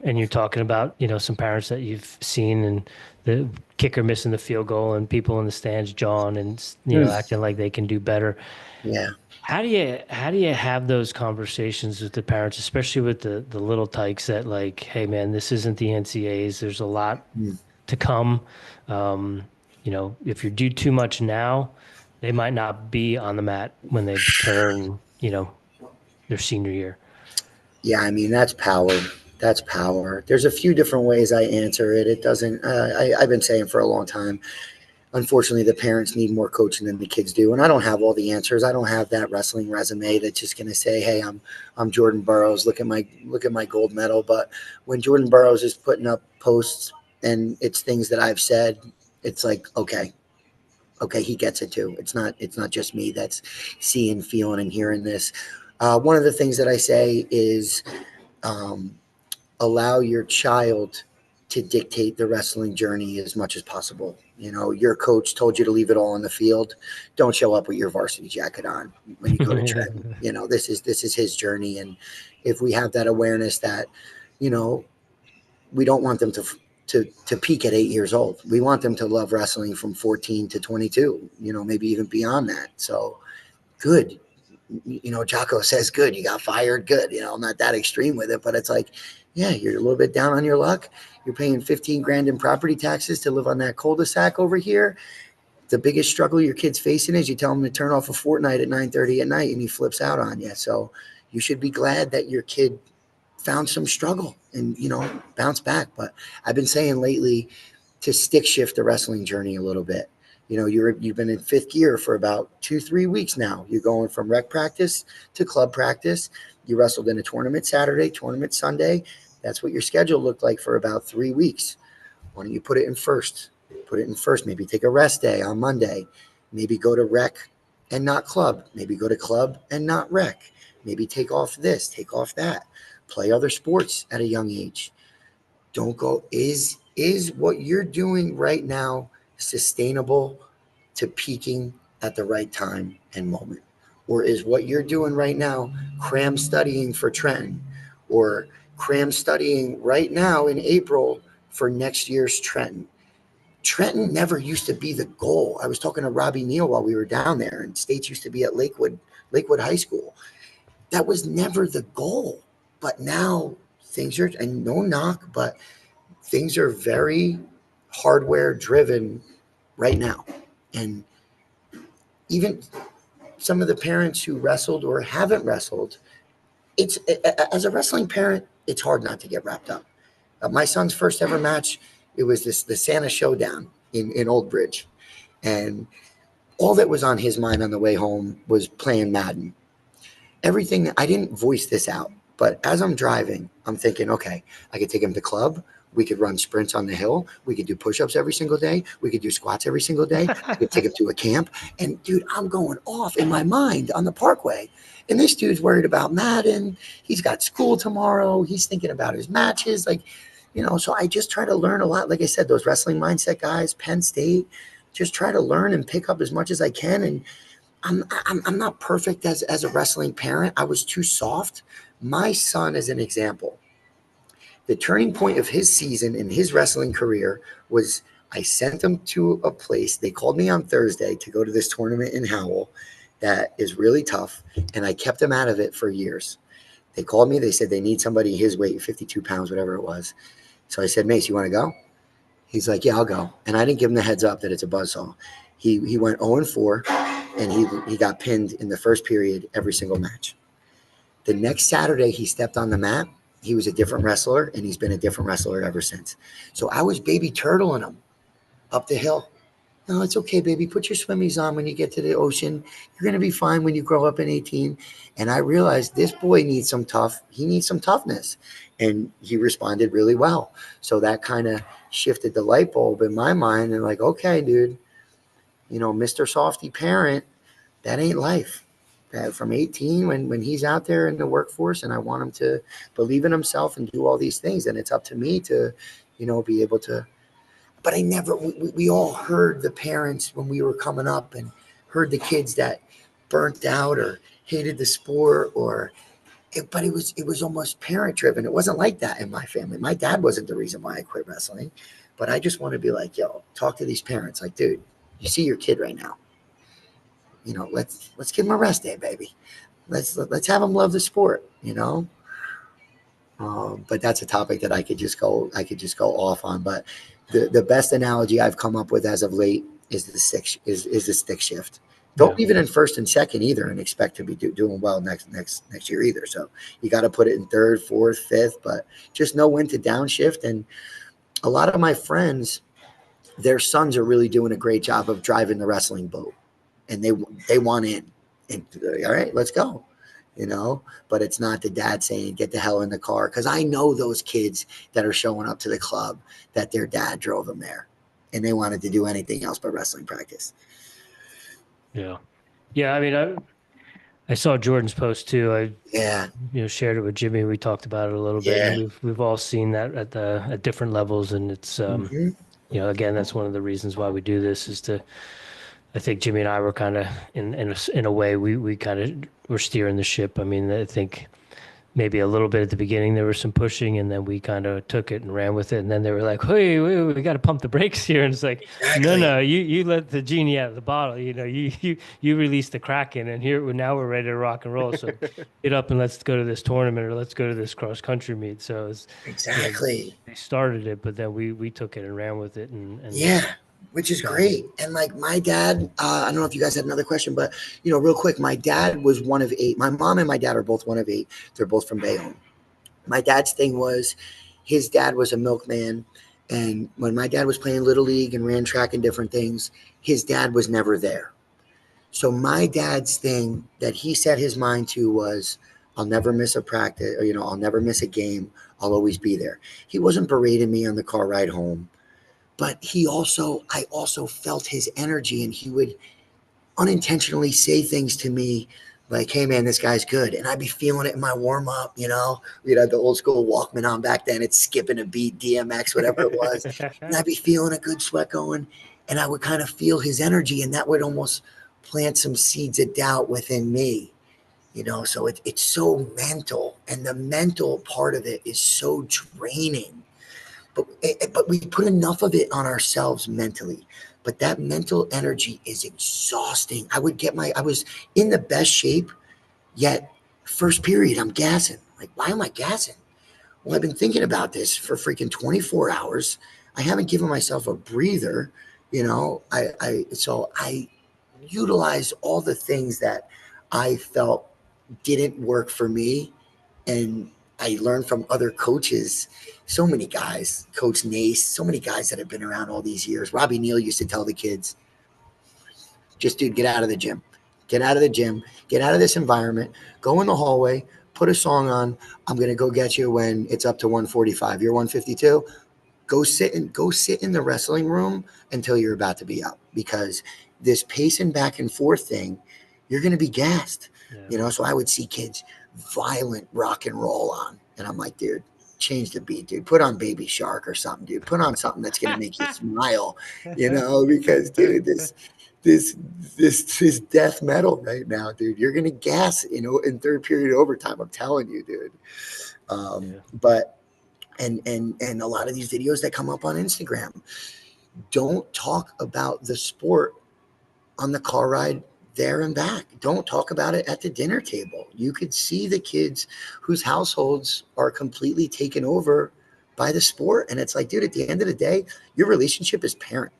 and you're talking about, some parents that you've seen, and the kicker missing the field goal and people in the stands jawing and, acting like they can do better. Yeah. How do you have those conversations with the parents, especially with the little tykes that, like, hey man, this isn't the NCAAs. There's a lot to come. If you do too much now, they might not be on the mat when they turn, their senior year. Yeah, I mean, that's power. That's power. There's a few different ways I answer it. It doesn't, I've been saying for a long time, unfortunately, the parents need more coaching than the kids do. And I don't have all the answers. I don't have that wrestling resume that's just going to say, hey, I'm Jordan Burroughs. Look at my gold medal. But when Jordan Burroughs is putting up posts and it's things that I've said, it's like, okay, he gets it too. It's not just me that's seeing, feeling, and hearing this. One of the things that I say is allow your child to dictate the wrestling journey as much as possible. Your coach told you to leave it all on the field. Don't show up with your varsity jacket on when you go to train. This is his journey. And if we have that awareness that, we don't want them to peak at 8 years old. We want them to love wrestling from 14 to 22, maybe even beyond that. So good. Jocko says, good, you got fired. Good. I'm not that extreme with it, but it's like, yeah, you're a little bit down on your luck. You're paying $15,000 in property taxes to live on that cul-de-sac over here. The biggest struggle your kid's facing is you tell him to turn off a Fortnite at 9:30 at night and he flips out on you. So you should be glad that your kid found some struggle and, bounce back. But I've been saying lately to stick shift the wrestling journey a little bit. You've been in 5th gear for about 2-3 weeks now. You're going from rec practice to club practice. You wrestled in a tournament Saturday, tournament Sunday. That's what your schedule looked like for about 3 weeks. Why don't you put it in first? Put it in first. Maybe take a rest day on Monday. Maybe go to rec and not club. Maybe go to club and not rec. Maybe take off this, take off that. Play other sports at a young age. Don't go, is what you're doing right now sustainable to peaking at the right time and moment? Or is what you're doing right now cram studying for Trenton, or cram studying right now in April for next year's Trenton? Trenton never used to be the goal. I was talking to Robbie Neal while we were down there, and states used to be at Lakewood High School. That was never the goal. But now things are, and no knock, but things are very hardware driven right now. And even some of the parents who wrestled or haven't wrestled, as a wrestling parent, it's hard not to get wrapped up. My son's first ever match It was the Santa Showdown in Old Bridge. And all that was on his mind on the way home was playing Madden. Everything, I didn't voice this out, but as I'm driving, I'm thinking, okay, I could take him to club. We could run sprints on the hill. We could do push-ups every single day. We could do squats every single day. We could take him to a camp. And dude, I'm going off in my mind on the parkway. And this dude's worried about Madden. He's got school tomorrow. He's thinking about his matches. Like, so I just try to learn a lot. Like I said, those wrestling mindset guys, Penn State, just try to learn and pick up as much as I can. And I'm not perfect as a wrestling parent. I was too soft. My son, as an example, the turning point of his season in his wrestling career was I sent him to a place. They called me on Thursday to go to this tournament in Howell that is really tough, and I kept him out of it for years. They called me. They said they need somebody his weight, 52 pounds, whatever it was. So I said, Mace, you want to go? He's like, yeah, I'll go. And I didn't give him the heads up that it's a buzzsaw. He went 0-4, and he got pinned in the first period every single match. The next Saturday he stepped on the mat. He was a different wrestler, and he's been a different wrestler ever since. So I was baby turtling him up the hill. No, it's okay, baby. Put your swimmies on when you get to the ocean. You're going to be fine when you grow up in 18. And I realized this boy needs some toughness. And he responded really well. So that kind of shifted the light bulb in my mind. And like, okay, dude, Mr. Softy parent, that ain't life. From 18, when he's out there in the workforce, and I want him to believe in himself and do all these things, and it's up to me to, be able to. But we all heard the parents when we were coming up, and heard the kids that burnt out or hated the sport, but it was almost parent driven. It wasn't like that in my family. My dad wasn't the reason why I quit wrestling, but I just want to be like, yo, talk to these parents. Like, dude, you see your kid right now. Let's give him a rest day, baby. Let's have him love the sport, But that's a topic that I could just go off on. But the best analogy I've come up with as of late is the stick shift. Don't leave it in first and second either, and expect to be doing well next year either. So you got to put it in third, fourth, fifth, but just know when to downshift. And a lot of my friends, their sons are really doing a great job of driving the wrestling boat. And they want in, and all right, let's go, but it's not the dad saying, get the hell in the car. Cause I know those kids that are showing up to the club that their dad drove them there and they wanted to do anything else but wrestling practice. Yeah. Yeah. I mean, I saw Jordan's post too. I shared it with Jimmy. We talked about it a little bit. And we've all seen that at different levels. And it's, again, that's one of the reasons why we do this is to, I think Jimmy and I were kind of in a way we kind of were steering the ship. I mean, I think maybe a little bit at the beginning there was some pushing, and then we kind of took it and ran with it. And then they were like, "Hey, we got to pump the brakes here." And it's like, no, you let the genie out of the bottle. You released the Kraken, and now we're ready to rock and roll. So get up and let's go to this tournament or let's go to this cross country meet. So it's exactly they started it, but then we took it and ran with it, and which is great. And like my dad, I don't know if you guys had another question, but real quick, my dad was one of 8. My mom and my dad are both one of 8. They're both from Bayonne. My dad's thing was his dad was a milkman. And when my dad was playing Little League and ran track and different things, his dad was never there. So my dad's thing that he set his mind to was, I'll never miss a practice, or, I'll never miss a game. I'll always be there. He wasn't berating me on the car ride home. But I also felt his energy, and he would unintentionally say things to me like, hey man, this guy's good. And I'd be feeling it in my warm up, we'd have the old school Walkman on back then. It's skipping a beat, DMX, whatever it was. And I'd be feeling a good sweat going, and I would kind of feel his energy, and that would almost plant some seeds of doubt within me, so it's so mental, and the mental part of it is so draining. But we put enough of it on ourselves mentally. But that mental energy is exhausting. I was in the best shape, yet first period, I'm gassing. Like, why am I gassing? Well, I've been thinking about this for freaking 24 hours. I haven't given myself a breather, So I utilized all the things that I felt didn't work for me, and I learned from other coaches, so many guys, Coach Nace, so many guys that have been around all these years. Robbie Neal used to tell the kids, just, dude, get out of the gym. Get out of the gym. Get out of this environment. Go in the hallway. Put a song on. I'm going to go get you when it's up to 145. You're 152. Go sit in the wrestling room until you're about to be up, because this pacing back and forth thing, you're going to be gassed. Yeah. So I would see kids violent rock and roll on, and I'm like, dude, change the beat, dude. Put on Baby Shark or something, dude. Put on something that's going to make you smile, because, dude, this death metal right now, dude. You're going to gas, in third period overtime. I'm telling you, dude. But and a lot of these videos that come up on Instagram don't talk about the sport on the car ride there and back. Don't talk about it at the dinner table. You could see the kids whose households are completely taken over by the sport. And it's like, dude, at the end of the day, your relationship is parent.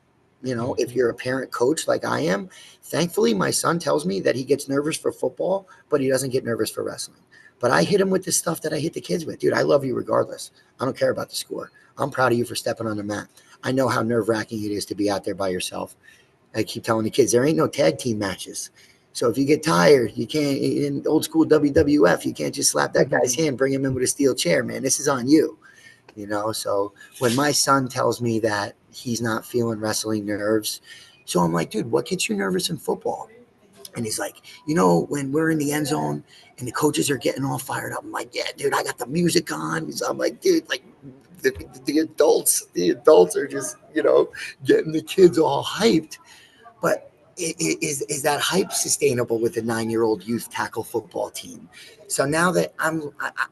If you're a parent coach like I am, thankfully, my son tells me that he gets nervous for football, but he doesn't get nervous for wrestling. But I hit him with the stuff that I hit the kids with. Dude, I love you regardless. I don't care about the score. I'm proud of you for stepping on the mat. I know how nerve-wracking it is to be out there by yourself. I keep telling the kids, there ain't no tag team matches. So if you get tired, you can't, in old school WWF, you can't just slap that guy's hand, bring him in with a steel chair, man. This is on you. So when my son tells me that he's not feeling wrestling nerves, so I'm like, dude, what gets you nervous in football? And he's like, when we're in the end zone and the coaches are getting all fired up, I'm like, yeah, dude, I got the music on. So I'm like, dude, like the adults are just, getting the kids all hyped. But is that hype sustainable with a 9-year-old youth tackle football team? So now that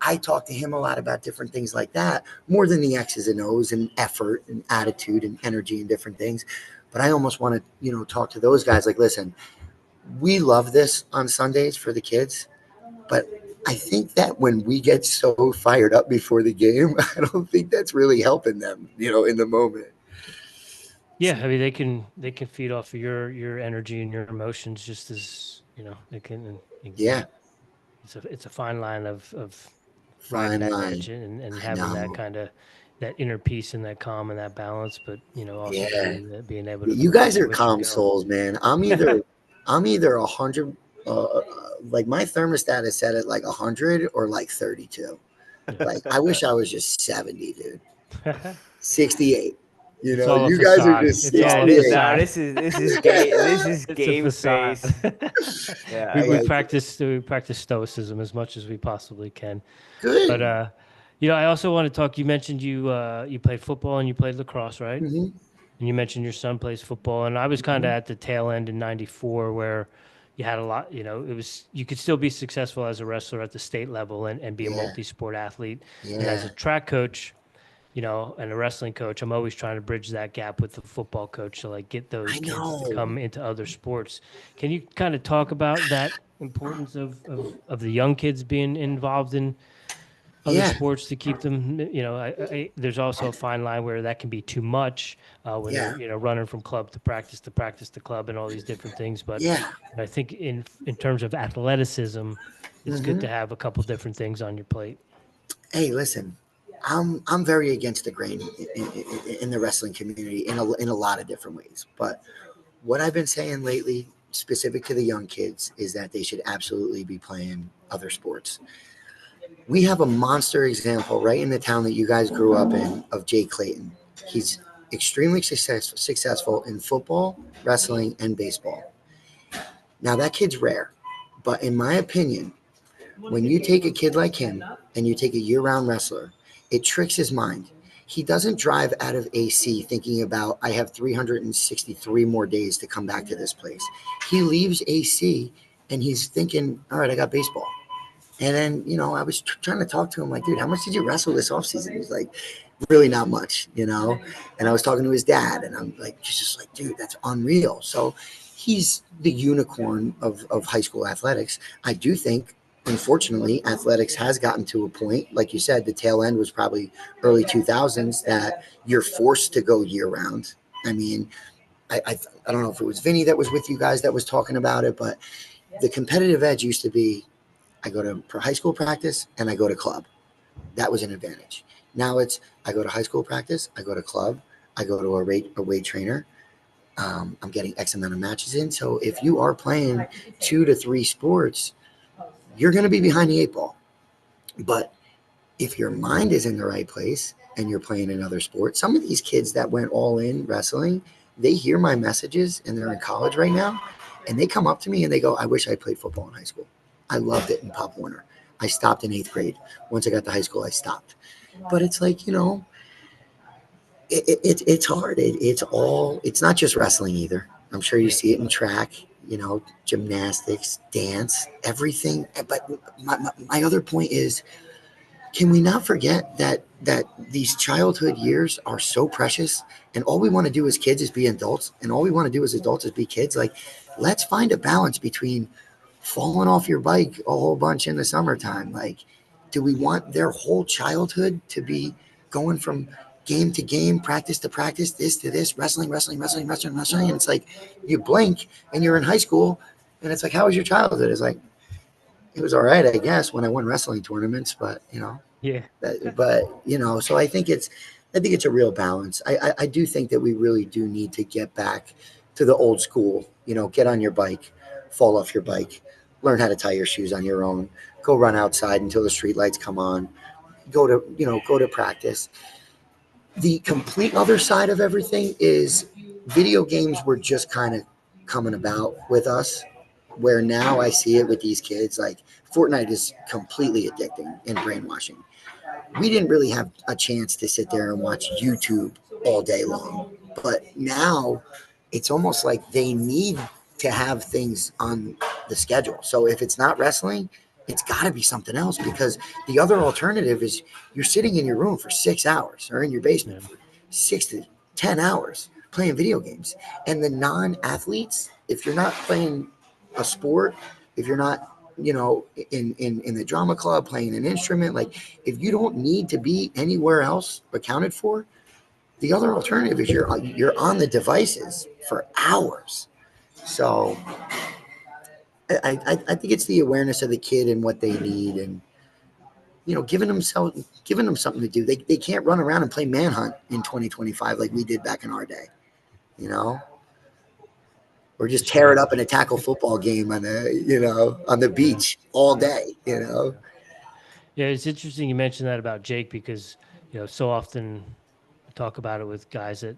I talk to him a lot about different things like that, more than the X's and O's and effort and attitude and energy and different things. But I almost want to, talk to those guys like, listen, we love this on Sundays for the kids, but I think that when we get so fired up before the game, I don't think that's really helping them, in the moment. Yeah, I mean they can feed off of your energy and your emotions just as they can. Yeah, it's a fine line of riding fine that line. edge and having that kind of that inner peace and that calm and that balance, but also being able to. You guys are calm souls, man. I'm either 100, like my thermostat is set at like 100 or like 32. Like I wish I was just 70, dude. 68. You guys are just 68. This is game face. Yeah, we practice stoicism as much as we possibly can. Good. But I also want to talk. You mentioned you played football and you played lacrosse, right? Mm-hmm. And you mentioned your son plays football, and I was kind of at the tail end in '94 where you had a lot. It was you could still be successful as a wrestler at the state level and be a multi-sport athlete. Yeah. And as a track coach, and a wrestling coach, I'm always trying to bridge that gap with the football coach to like get those kids to come into other sports. Can you kind of talk about that importance of the young kids being involved in other sports to keep them, there's also a fine line where that can be too much when they're, running from club to practice to club and all these different things. But I think in terms of athleticism, it's good to have a couple different things on your plate. Hey, listen, I'm very against the grain in the wrestling community in a lot of different ways. But what I've been saying lately, specific to the young kids, is that they should absolutely be playing other sports. We have a monster example right in the town that you guys grew up in of Jay Clayton. He's extremely successful in football, wrestling, and baseball. Now, that kid's rare, but in my opinion, when you take a kid like him and you take a year-round wrestler, it tricks his mind. He doesn't drive out of AC thinking about, I have 363 more days to come back to this place. He leaves AC and he's thinking, all right, I got baseball. And then, I was trying to talk to him like, dude, how much did you wrestle this offseason? He's like, really not much, And I was talking to his dad and I'm like, he's just like, dude, that's unreal. So he's the unicorn of high school athletics. I do think, unfortunately, athletics has gotten to a point, like you said, the tail end was probably early 2000s, that you're forced to go year round. I mean, I don't know if it was Vinny that was with you guys that was talking about it, but the competitive edge used to be, I go to high school practice and I go to club. That was an advantage. Now it's, I go to high school practice, I go to club, I go to a weight trainer. I'm getting X amount of matches in. So if you are playing 2 to 3 sports, you're going to be behind the 8 ball. But if your mind is in the right place and you're playing another sport, some of these kids that went all in wrestling, they hear my messages and they're in college right now, and they come up to me and they go, I wish I played football in high school. I loved it in Pop Warner. I stopped in 8th grade. Once I got to high school, I stopped. But it's like, it's hard. It's not just wrestling either. I'm sure you see it in track, gymnastics, dance, everything. But my other point is, can we not forget that these childhood years are so precious, and all we want to do as kids is be adults, and all we want to do as adults is be kids? Like, let's find a balance between falling off your bike a whole bunch in the summertime. Like, do we want their whole childhood to be going from game to game, practice to practice, this to this, wrestling? And it's like, you blink and you're in high school, and it's like, how was your childhood? It's like, it was all right, I guess, when I won wrestling tournaments, but Yeah. so I think it's a real balance. I do think that we really do need to get back to the old school. Get on your bike, fall off your bike, learn how to tie your shoes on your own, go run outside until the street lights come on, go to practice. The complete other side of everything is video games were just kind of coming about with us, where now I see it with these kids. Like, Fortnite is completely addicting and brainwashing. We didn't really have a chance to sit there and watch YouTube all day long, but now it's almost like they need to have things on the schedule. So if it's not wrestling, it's got to be something else, because the other alternative is you're sitting in your room for 6 hours, or in your basement for 6 to 10 hours playing video games. And the non-athletes, if you're not playing a sport, if you're not in the drama club playing an instrument, like, if you don't need to be anywhere else accounted for, the other alternative is you're on the devices for hours. So I think it's the awareness of the kid and what they need, and giving them something to do. They can't run around and play manhunt in 2025 like we did back in our day, or just tear it up in a tackle football game on the beach all day. Yeah, it's interesting you mentioned that about Jake, because so often we talk about it with guys that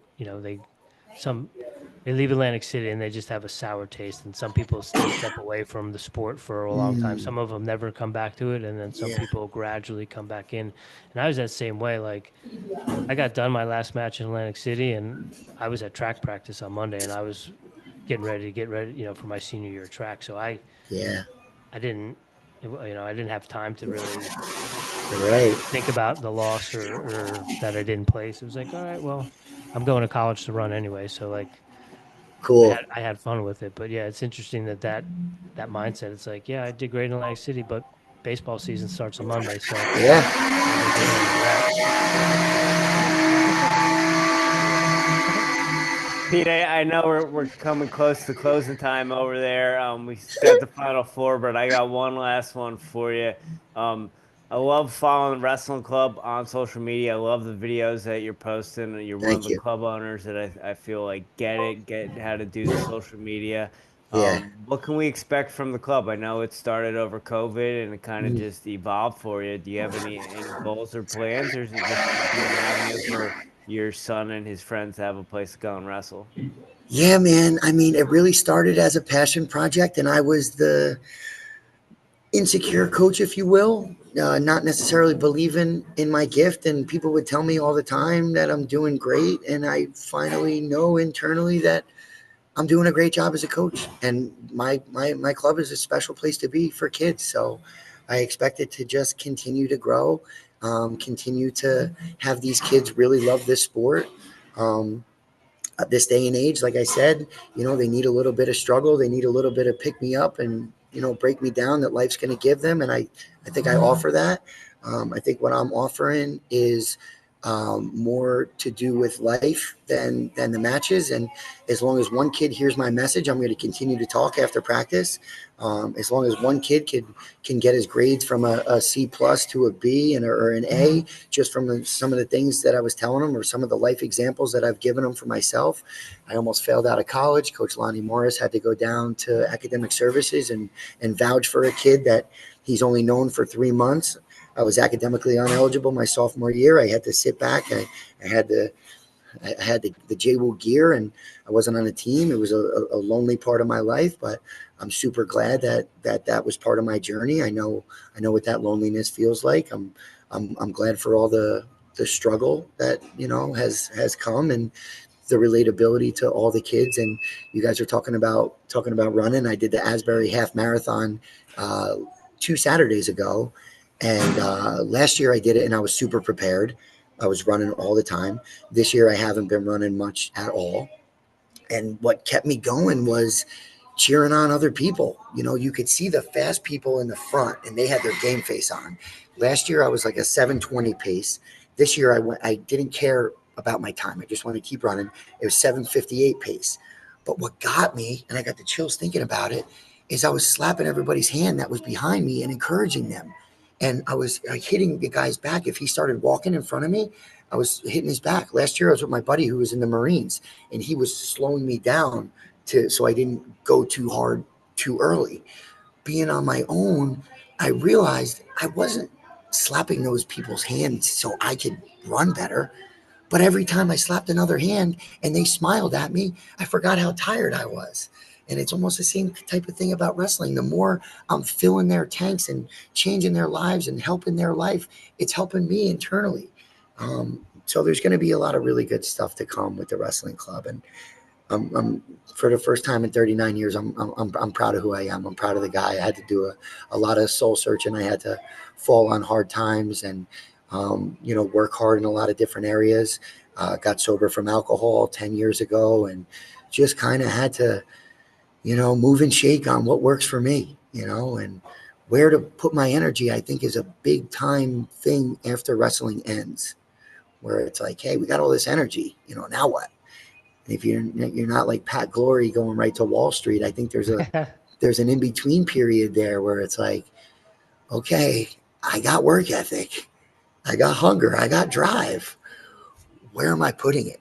they leave Atlantic City and they just have a sour taste, and some people step away from the sport for a long time. Some of them never come back to it, and then some people gradually come back in. And I was that same way. Like, I got done my last match in Atlantic City, and I was at track practice on Monday, and I was getting ready, for my senior year of track. So I didn't, I didn't have time to really think about the loss or that I didn't place. It was like, all right, well, I'm going to college to run anyway. So, like, Cool. I had fun with it. But yeah, it's interesting that mindset. It's like, yeah, I did great in Atlantic City, but baseball season starts on Monday. So I gotta get ready for that. Pete, I know we're coming close to closing time over there. We got the final four, but I got one last one for you. I love following the Wrestling Club on social media. I love the videos that you're posting. You're one of the club owners that I feel like get how to do the social media. What can we expect from the club? I know it started over COVID and it kind of just evolved for you. Do you have any goals or plans, or is it just an avenue for your son and his friends to have a place to go and wrestle? Yeah, man. I mean, it really started as a passion project, and I was the insecure coach, if you will, not necessarily believing in my gift. And people would tell me all the time that I'm doing great, and I finally know internally that I'm doing a great job as a coach, and my club is a special place to be for kids. So I expect it to just continue to grow, continue to have these kids really love this sport. At this day and age, like I said, they need a little bit of struggle. They need a little bit of pick me up and, break me down that life's going to give them. And I think I offer that. I think what I'm offering is more to do with life than the matches. And as long as one kid hears my message, I'm going to continue to talk after practice. As long as one kid can get his grades from a C plus to a B or an A, just from some of the things that I was telling them or some of the life examples that I've given them for myself. I almost failed out of college. Coach Lonnie Morris had to go down to academic services and vouch for a kid that he's only known for 3 months. I was academically ineligible my sophomore year. I had to sit back. I had the Jiwu gear, and I wasn't on a team. It was a lonely part of my life, but I'm super glad that was part of my journey. I know what that loneliness feels like. I'm glad for all the struggle that has come, and the relatability to all the kids. And you guys are talking about running. I did the Asbury half marathon 2 Saturdays ago. And last year I did it and I was super prepared. I was running all the time. This year I haven't been running much at all. And what kept me going was cheering on other people. You could see the fast people in the front and they had their game face on. Last year I was like a 7:20 pace. This year I didn't care about my time. I just wanted to keep running. It was 7:58 pace. But what got me, and I got the chills thinking about it, is I was slapping everybody's hand that was behind me and encouraging them. And I was hitting the guy's back. If he started walking in front of me, I was hitting his back. Last year, I was with my buddy who was in the Marines, and he was slowing me down so I didn't go too hard too early. Being on my own, I realized I wasn't slapping those people's hands so I could run better. But every time I slapped another hand and they smiled at me, I forgot how tired I was. And it's almost the same type of thing about wrestling. The more I'm filling their tanks and changing their lives and helping their life, it's helping me internally. So there's going to be a lot of really good stuff to come with the wrestling club. And I'm for the first time in 39 years, I'm proud of who I am. I'm proud of the guy. I had to do a lot of soul searching. I had to fall on hard times and work hard in a lot of different areas. Got sober from alcohol 10 years ago and just kind of had to move and shake on what works for me, and where to put my energy, I think is a big time thing after wrestling ends, where it's like, hey, we got all this energy, now what? And if you're not like Pat Glory going right to Wall Street, I think there's an in-between period there where it's like, okay, I got work ethic, I got hunger, I got drive. Where am I putting it?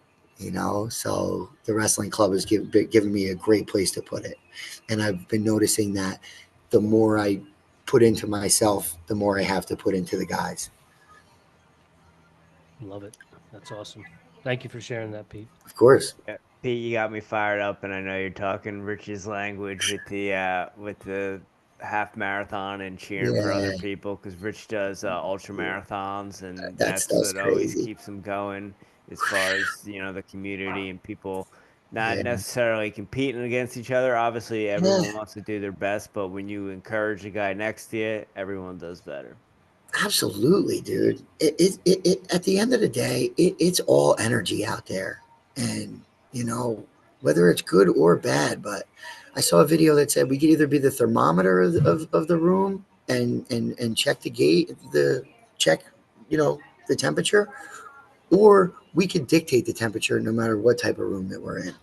So the wrestling club has given me a great place to put it. And I've been noticing that the more I put into myself, the more I have to put into the guys. Love it. That's awesome. Thank you for sharing that, Pete. Of course. Yeah, Pete, you got me fired up, and I know you're talking Rich's language with the half marathon and cheering for other people, because Rich does ultra marathons, and that's what always keeps him going as far as the community and people not necessarily competing against each other. Obviously, everyone wants to do their best, but when you encourage a guy next to you, everyone does better. Absolutely, dude. It at the end of the day, it's all energy out there, and whether it's good or bad. But I saw a video that said we could either be the thermometer of the room and check the temperature, or we could dictate the temperature no matter what type of room that we're in.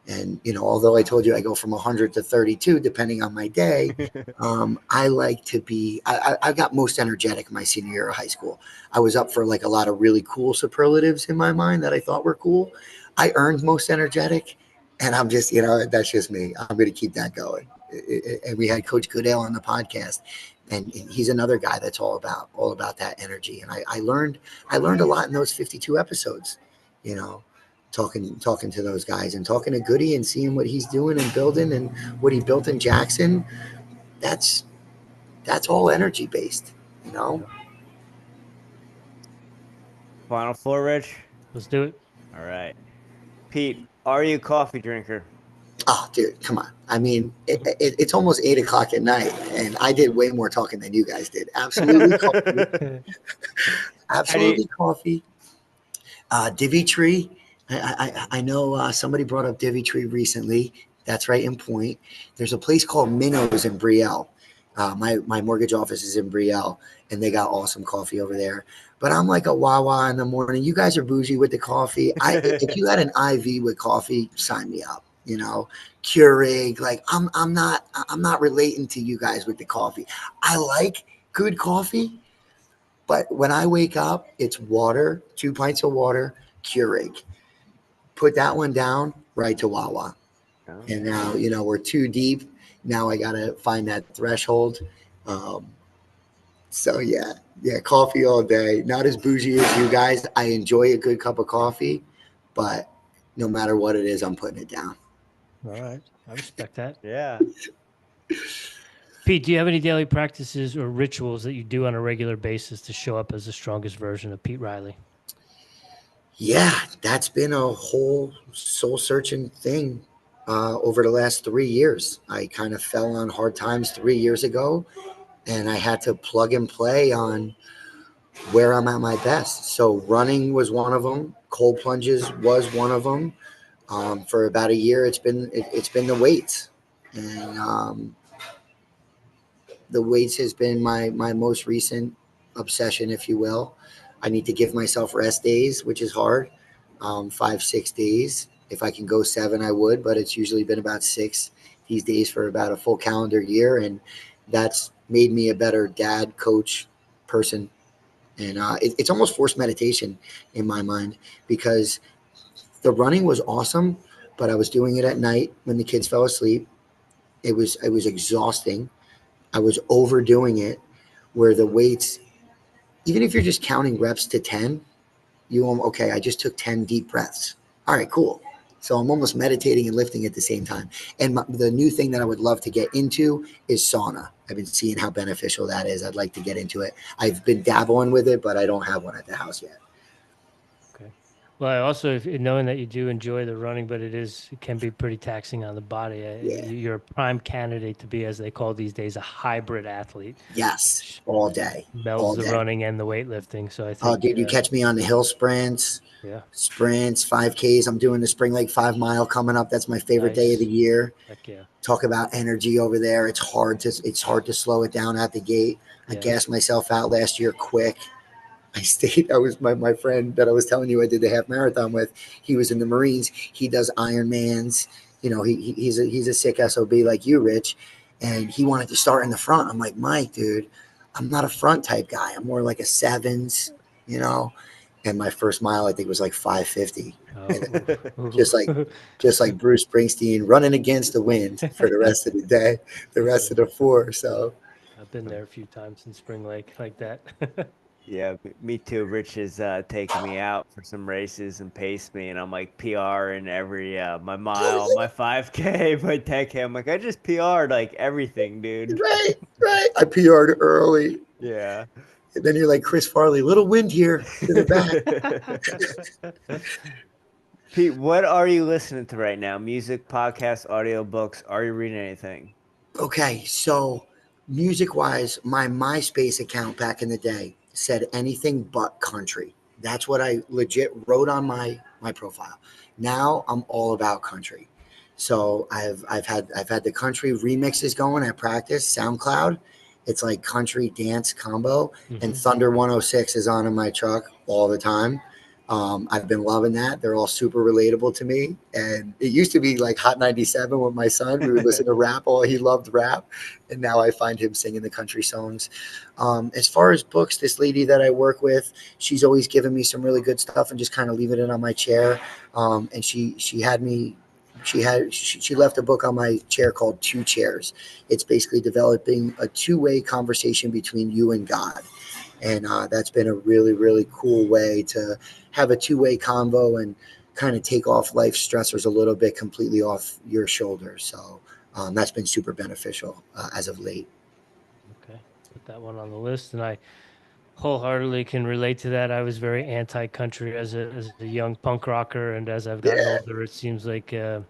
And, although I told you I go from 100 to 32, depending on my day, I like to be, I got most energetic my senior year of high school. I was up for like a lot of really cool superlatives in my mind that I thought were cool. I earned most energetic, and I'm just, that's just me. I'm going to keep that going. And we had Coach Goodale on the podcast, and he's another guy that's all about that energy. And I learned a lot in those 52 episodes, talking to those guys and talking to Goody and seeing what he's doing and building and what he built in Jackson. That's all energy based, Final four, Rich? Let's do it. All right. Pete, are you a coffee drinker? Oh, dude, come on. I mean, it's almost 8:00 at night, and I did way more talking than you guys did. Absolutely coffee. Absolutely coffee. Divi Tree. I know somebody brought up Divi Tree recently. That's right in Point. There's a place called Minnows in Brielle. My mortgage office is in Brielle, and they got awesome coffee over there. But I'm like a Wawa in the morning. You guys are bougie with the coffee. If you had an IV with coffee, sign me up. You know, Keurig. Like I'm not relating to you guys with the coffee. I like good coffee, but when I wake up, it's water, 2 pints of water, Keurig. Put that one down, right to Wawa. Oh. And now, we're too deep. Now I got to find that threshold. Um, so yeah, coffee all day. Not as bougie as you guys. I enjoy a good cup of coffee, but no matter what it is, I'm putting it down. All right. I respect that. Yeah. Pete, do you have any daily practices or rituals that you do on a regular basis to show up as the strongest version of Pete Reilly? Yeah, that's been a whole soul searching thing over the last 3 years. I kind of fell on hard times 3 years ago, and I had to plug and play on where I'm at my best. So running was one of them. Cold plunges was one of them. For about a year, it's been the weights, and the weights has been my most recent obsession, if you will. I need to give myself rest days, which is hard. 5, 6 days. If I can go 7, I would, but it's usually been about 6 these days for about a full calendar year, and that's made me a better dad, coach, person. And it's almost forced meditation in my mind, because the running was awesome, but I was doing it at night when the kids fell asleep. It was exhausting. I was overdoing it, where the weights, even if you're just counting reps to 10, okay, I just took 10 deep breaths. All right, cool. So I'm almost meditating and lifting at the same time. And the new thing that I would love to get into is sauna. I've been seeing how beneficial that is. I'd like to get into it. I've been dabbling with it, but I don't have one at the house yet. Okay. Well, I also, knowing that you do enjoy the running, but it can be pretty taxing on the body. Yeah. You're a prime candidate to be, as they call these days, a hybrid athlete. Yes, all day. Melds the running and the weightlifting. So I think. Oh, dude, you catch me on the hill sprints. Yeah. Sprints, 5Ks. I'm doing the Spring Lake 5 mile coming up. That's my favorite day of the year. Heck yeah. Talk about energy over there. It's hard to slow it down at the gate. I gassed myself out last year quick. I was my friend that I was telling you I did the half marathon with. He was in the Marines. He does Ironmans. He's a sick SOB like you, Rich. And he wanted to start in the front. I'm like, Mike, dude, I'm not a front type guy. I'm more like a sevens, And my first mile, I think, was like 5:50. Oh. just like Bruce Springsteen, running against the wind for the rest of the day, the rest of the 4. So I've been there a few times in Spring Lake like that. Yeah, me too. Rich has taken me out for some races and paced me, and I'm like PR in every my mile, my 5K, my 10K. I'm like, I just PR'd like everything, dude. Right. I PR'd early. Yeah. And then you're like Chris Farley, little wind here to the back. Pete, what are you listening to right now? Music, podcasts, audiobooks? Are you reading anything? Okay, so music-wise, my MySpace account back in the day said anything but country. That's what I legit wrote on my profile. Now I'm all about country. So I've had the country remixes going at practice, SoundCloud. It's like country dance combo, and Thunder 106 is on in my truck all the time. I've been loving that. They're all super relatable to me. And it used to be like Hot 97 with my son. We would listen to rap. He loved rap. And now I find him singing the country songs. As far as books, this lady that I work with, she's always given me some really good stuff and just kind of leaving it on my chair. And she left a book on my chair called Two Chairs. It's basically developing a two-way conversation between you and God. And that's been a really, really cool way to have a two-way convo and kind of take off life stressors a little bit completely off your shoulders. So that's been super beneficial as of late. Okay. Put that one on the list. And I wholeheartedly can relate to that. I was very anti-country as a young punk rocker. And as I've gotten older, it seems like the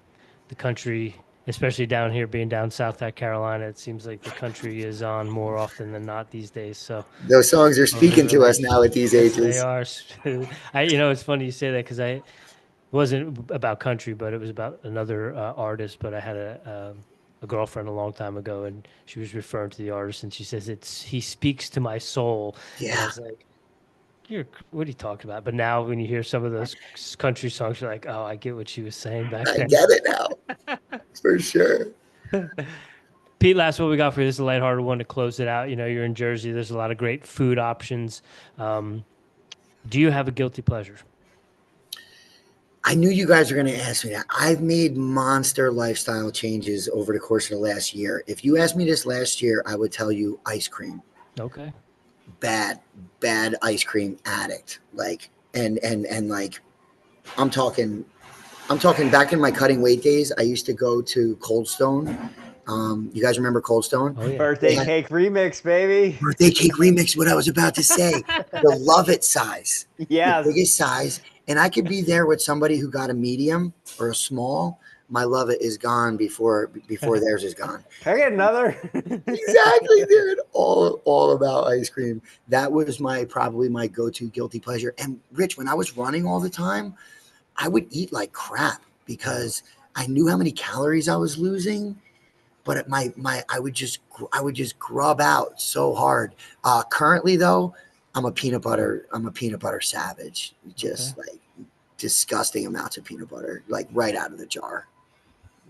country, especially down here, being down South Carolina, it seems like the country is on more often than not these days. So those songs are speaking to us now at these ages. They are. It's funny you say that, because it wasn't about country, but it was about another artist. But I had a girlfriend a long time ago, and she was referring to the artist, and she says he speaks to my soul. And I Yeah, was like, what are you talking about? But now when you hear some of those country songs, you're like, oh, I get what she was saying back I then. get it now for sure. Pete, last one we got for you. This is a lighthearted one to close it out. You're in Jersey. There's a lot of great food options. Do you have a guilty pleasure? I knew you guys were going to ask me that. I've made monster lifestyle changes over the course of the last year. If you asked me this last year, I would tell you ice cream. Okay. Bad ice cream addict. Like, and like, I'm talking back in my cutting weight days. I used to go to Cold Stone. You guys remember Cold Stone? Oh, yeah. Birthday cake remix, baby. Birthday cake remix. What I was about to say, the love it size, Yes. the biggest size, and I could be there with somebody who got a medium or a small. My love it is gone before theirs is gone. Can I get another? Exactly, dude. All about ice cream. That was probably my go-to guilty pleasure. And Rich, when I was running all the time, I would eat like crap because I knew how many calories I was losing. But I would just grub out so hard. Currently though, I'm a peanut butter savage. Just like disgusting amounts of peanut butter, like right out of the jar,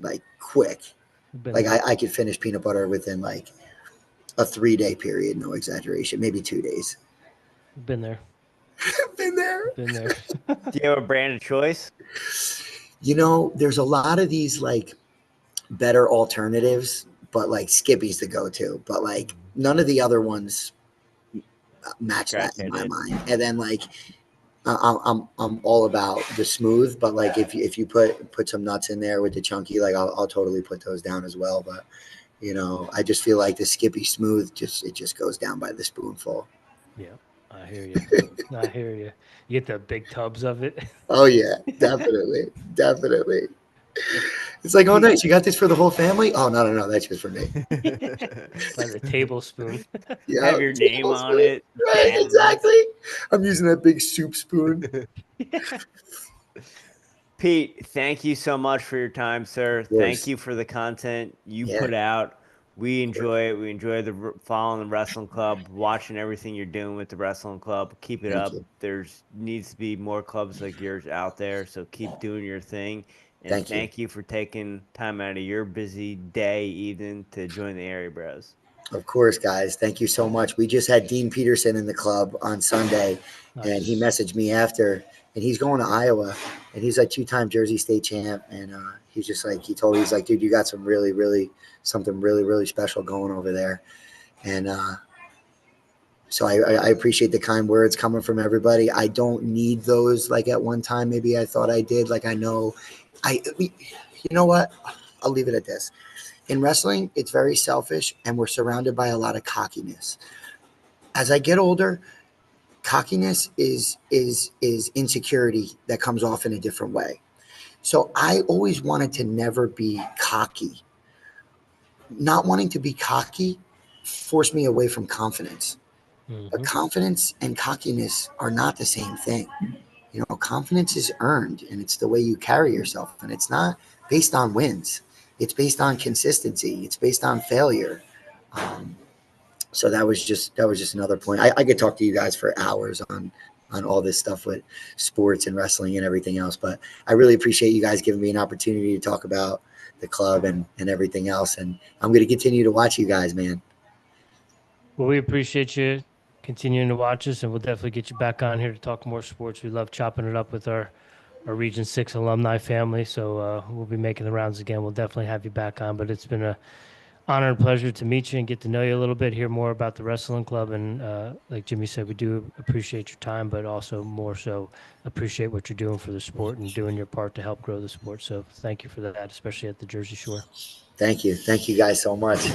like quick. Like I could finish peanut butter within like a 3-day period, no exaggeration, maybe 2 days. Been there. Been there. Do you have a brand of choice? There's a lot of these like better alternatives, but like Skippy's the go-to. But like none of the other ones match that in my mind. And then like I'm all about the smooth, but like if you put some nuts in there with the chunky, like I'll totally put those down as well. But I just feel like the Skippy smooth just goes down by the spoonful. Yeah, I hear you. I hear you. You get the big tubs of it. Oh yeah, definitely. It's like, oh nice, you got this for the whole family? Oh no, that's just for me. By the tablespoon. Yeah, have your name on it. Right, exactly. I'm using that big soup spoon. Pete, thank you so much for your time, sir. Thank you for the content you put out. We enjoy it. We enjoy following the wrestling club, watching everything you're doing with the wrestling club. Keep it up. There needs to be more clubs like yours out there, so keep doing your thing. And thank you for taking time out of your busy day, evening, to join the Airey Bros. Of course, guys. Thank you so much. We just had Dean Peterson in the club on Sunday, and he messaged me after, and he's going to Iowa, and he's like 2-time Jersey State champ, and he's just like, he's like, dude, you got some something really special going over there, and so I appreciate the kind words coming from everybody. I don't need those like at one time. Maybe I thought I did. Like I know, you know what? I'll leave it at this. In wrestling, it's very selfish, and we're surrounded by a lot of cockiness. As I get older, cockiness is insecurity that comes off in a different way. So I always wanted to never be cocky. Not wanting to be cocky forced me away from confidence. But confidence and cockiness are not the same thing. Confidence is earned, and it's the way you carry yourself, and it's not based on wins. It's based on consistency. It's based on failure. So that was just another point. I could talk to you guys for hours on all this stuff with sports and wrestling and everything else, but I really appreciate you guys giving me an opportunity to talk about the club and everything else. And I'm going to continue to watch you guys, man. Well, we appreciate you continuing to watch us, and we'll definitely get you back on here to talk more sports. We love chopping it up with our Region 6 alumni family, so we'll be making the rounds again. We'll definitely have you back on, but it's been an honor and pleasure to meet you and get to know you a little bit, hear more about the wrestling club, and like Jimmy said, we do appreciate your time, but also more so appreciate what you're doing for the sport and doing your part to help grow the sport. So thank you for that, especially at the Jersey Shore. Thank you guys so much.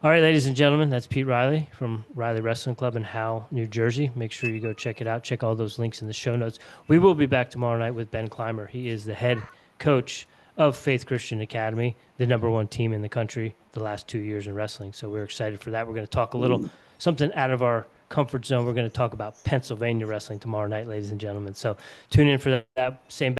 All right, ladies and gentlemen, that's Pete Reilly from Reilly Wrestling Club in Howe, New Jersey. Make sure you go check it out. Check all those links in the show notes. We will be back tomorrow night with Ben Clymer. He is the head coach of Faith Christian Academy, the #1 team in the country the last 2 years in wrestling. So we're excited for that. We're going to talk a little something out of our comfort zone. We're going to talk about Pennsylvania wrestling tomorrow night, ladies and gentlemen. So tune in for that same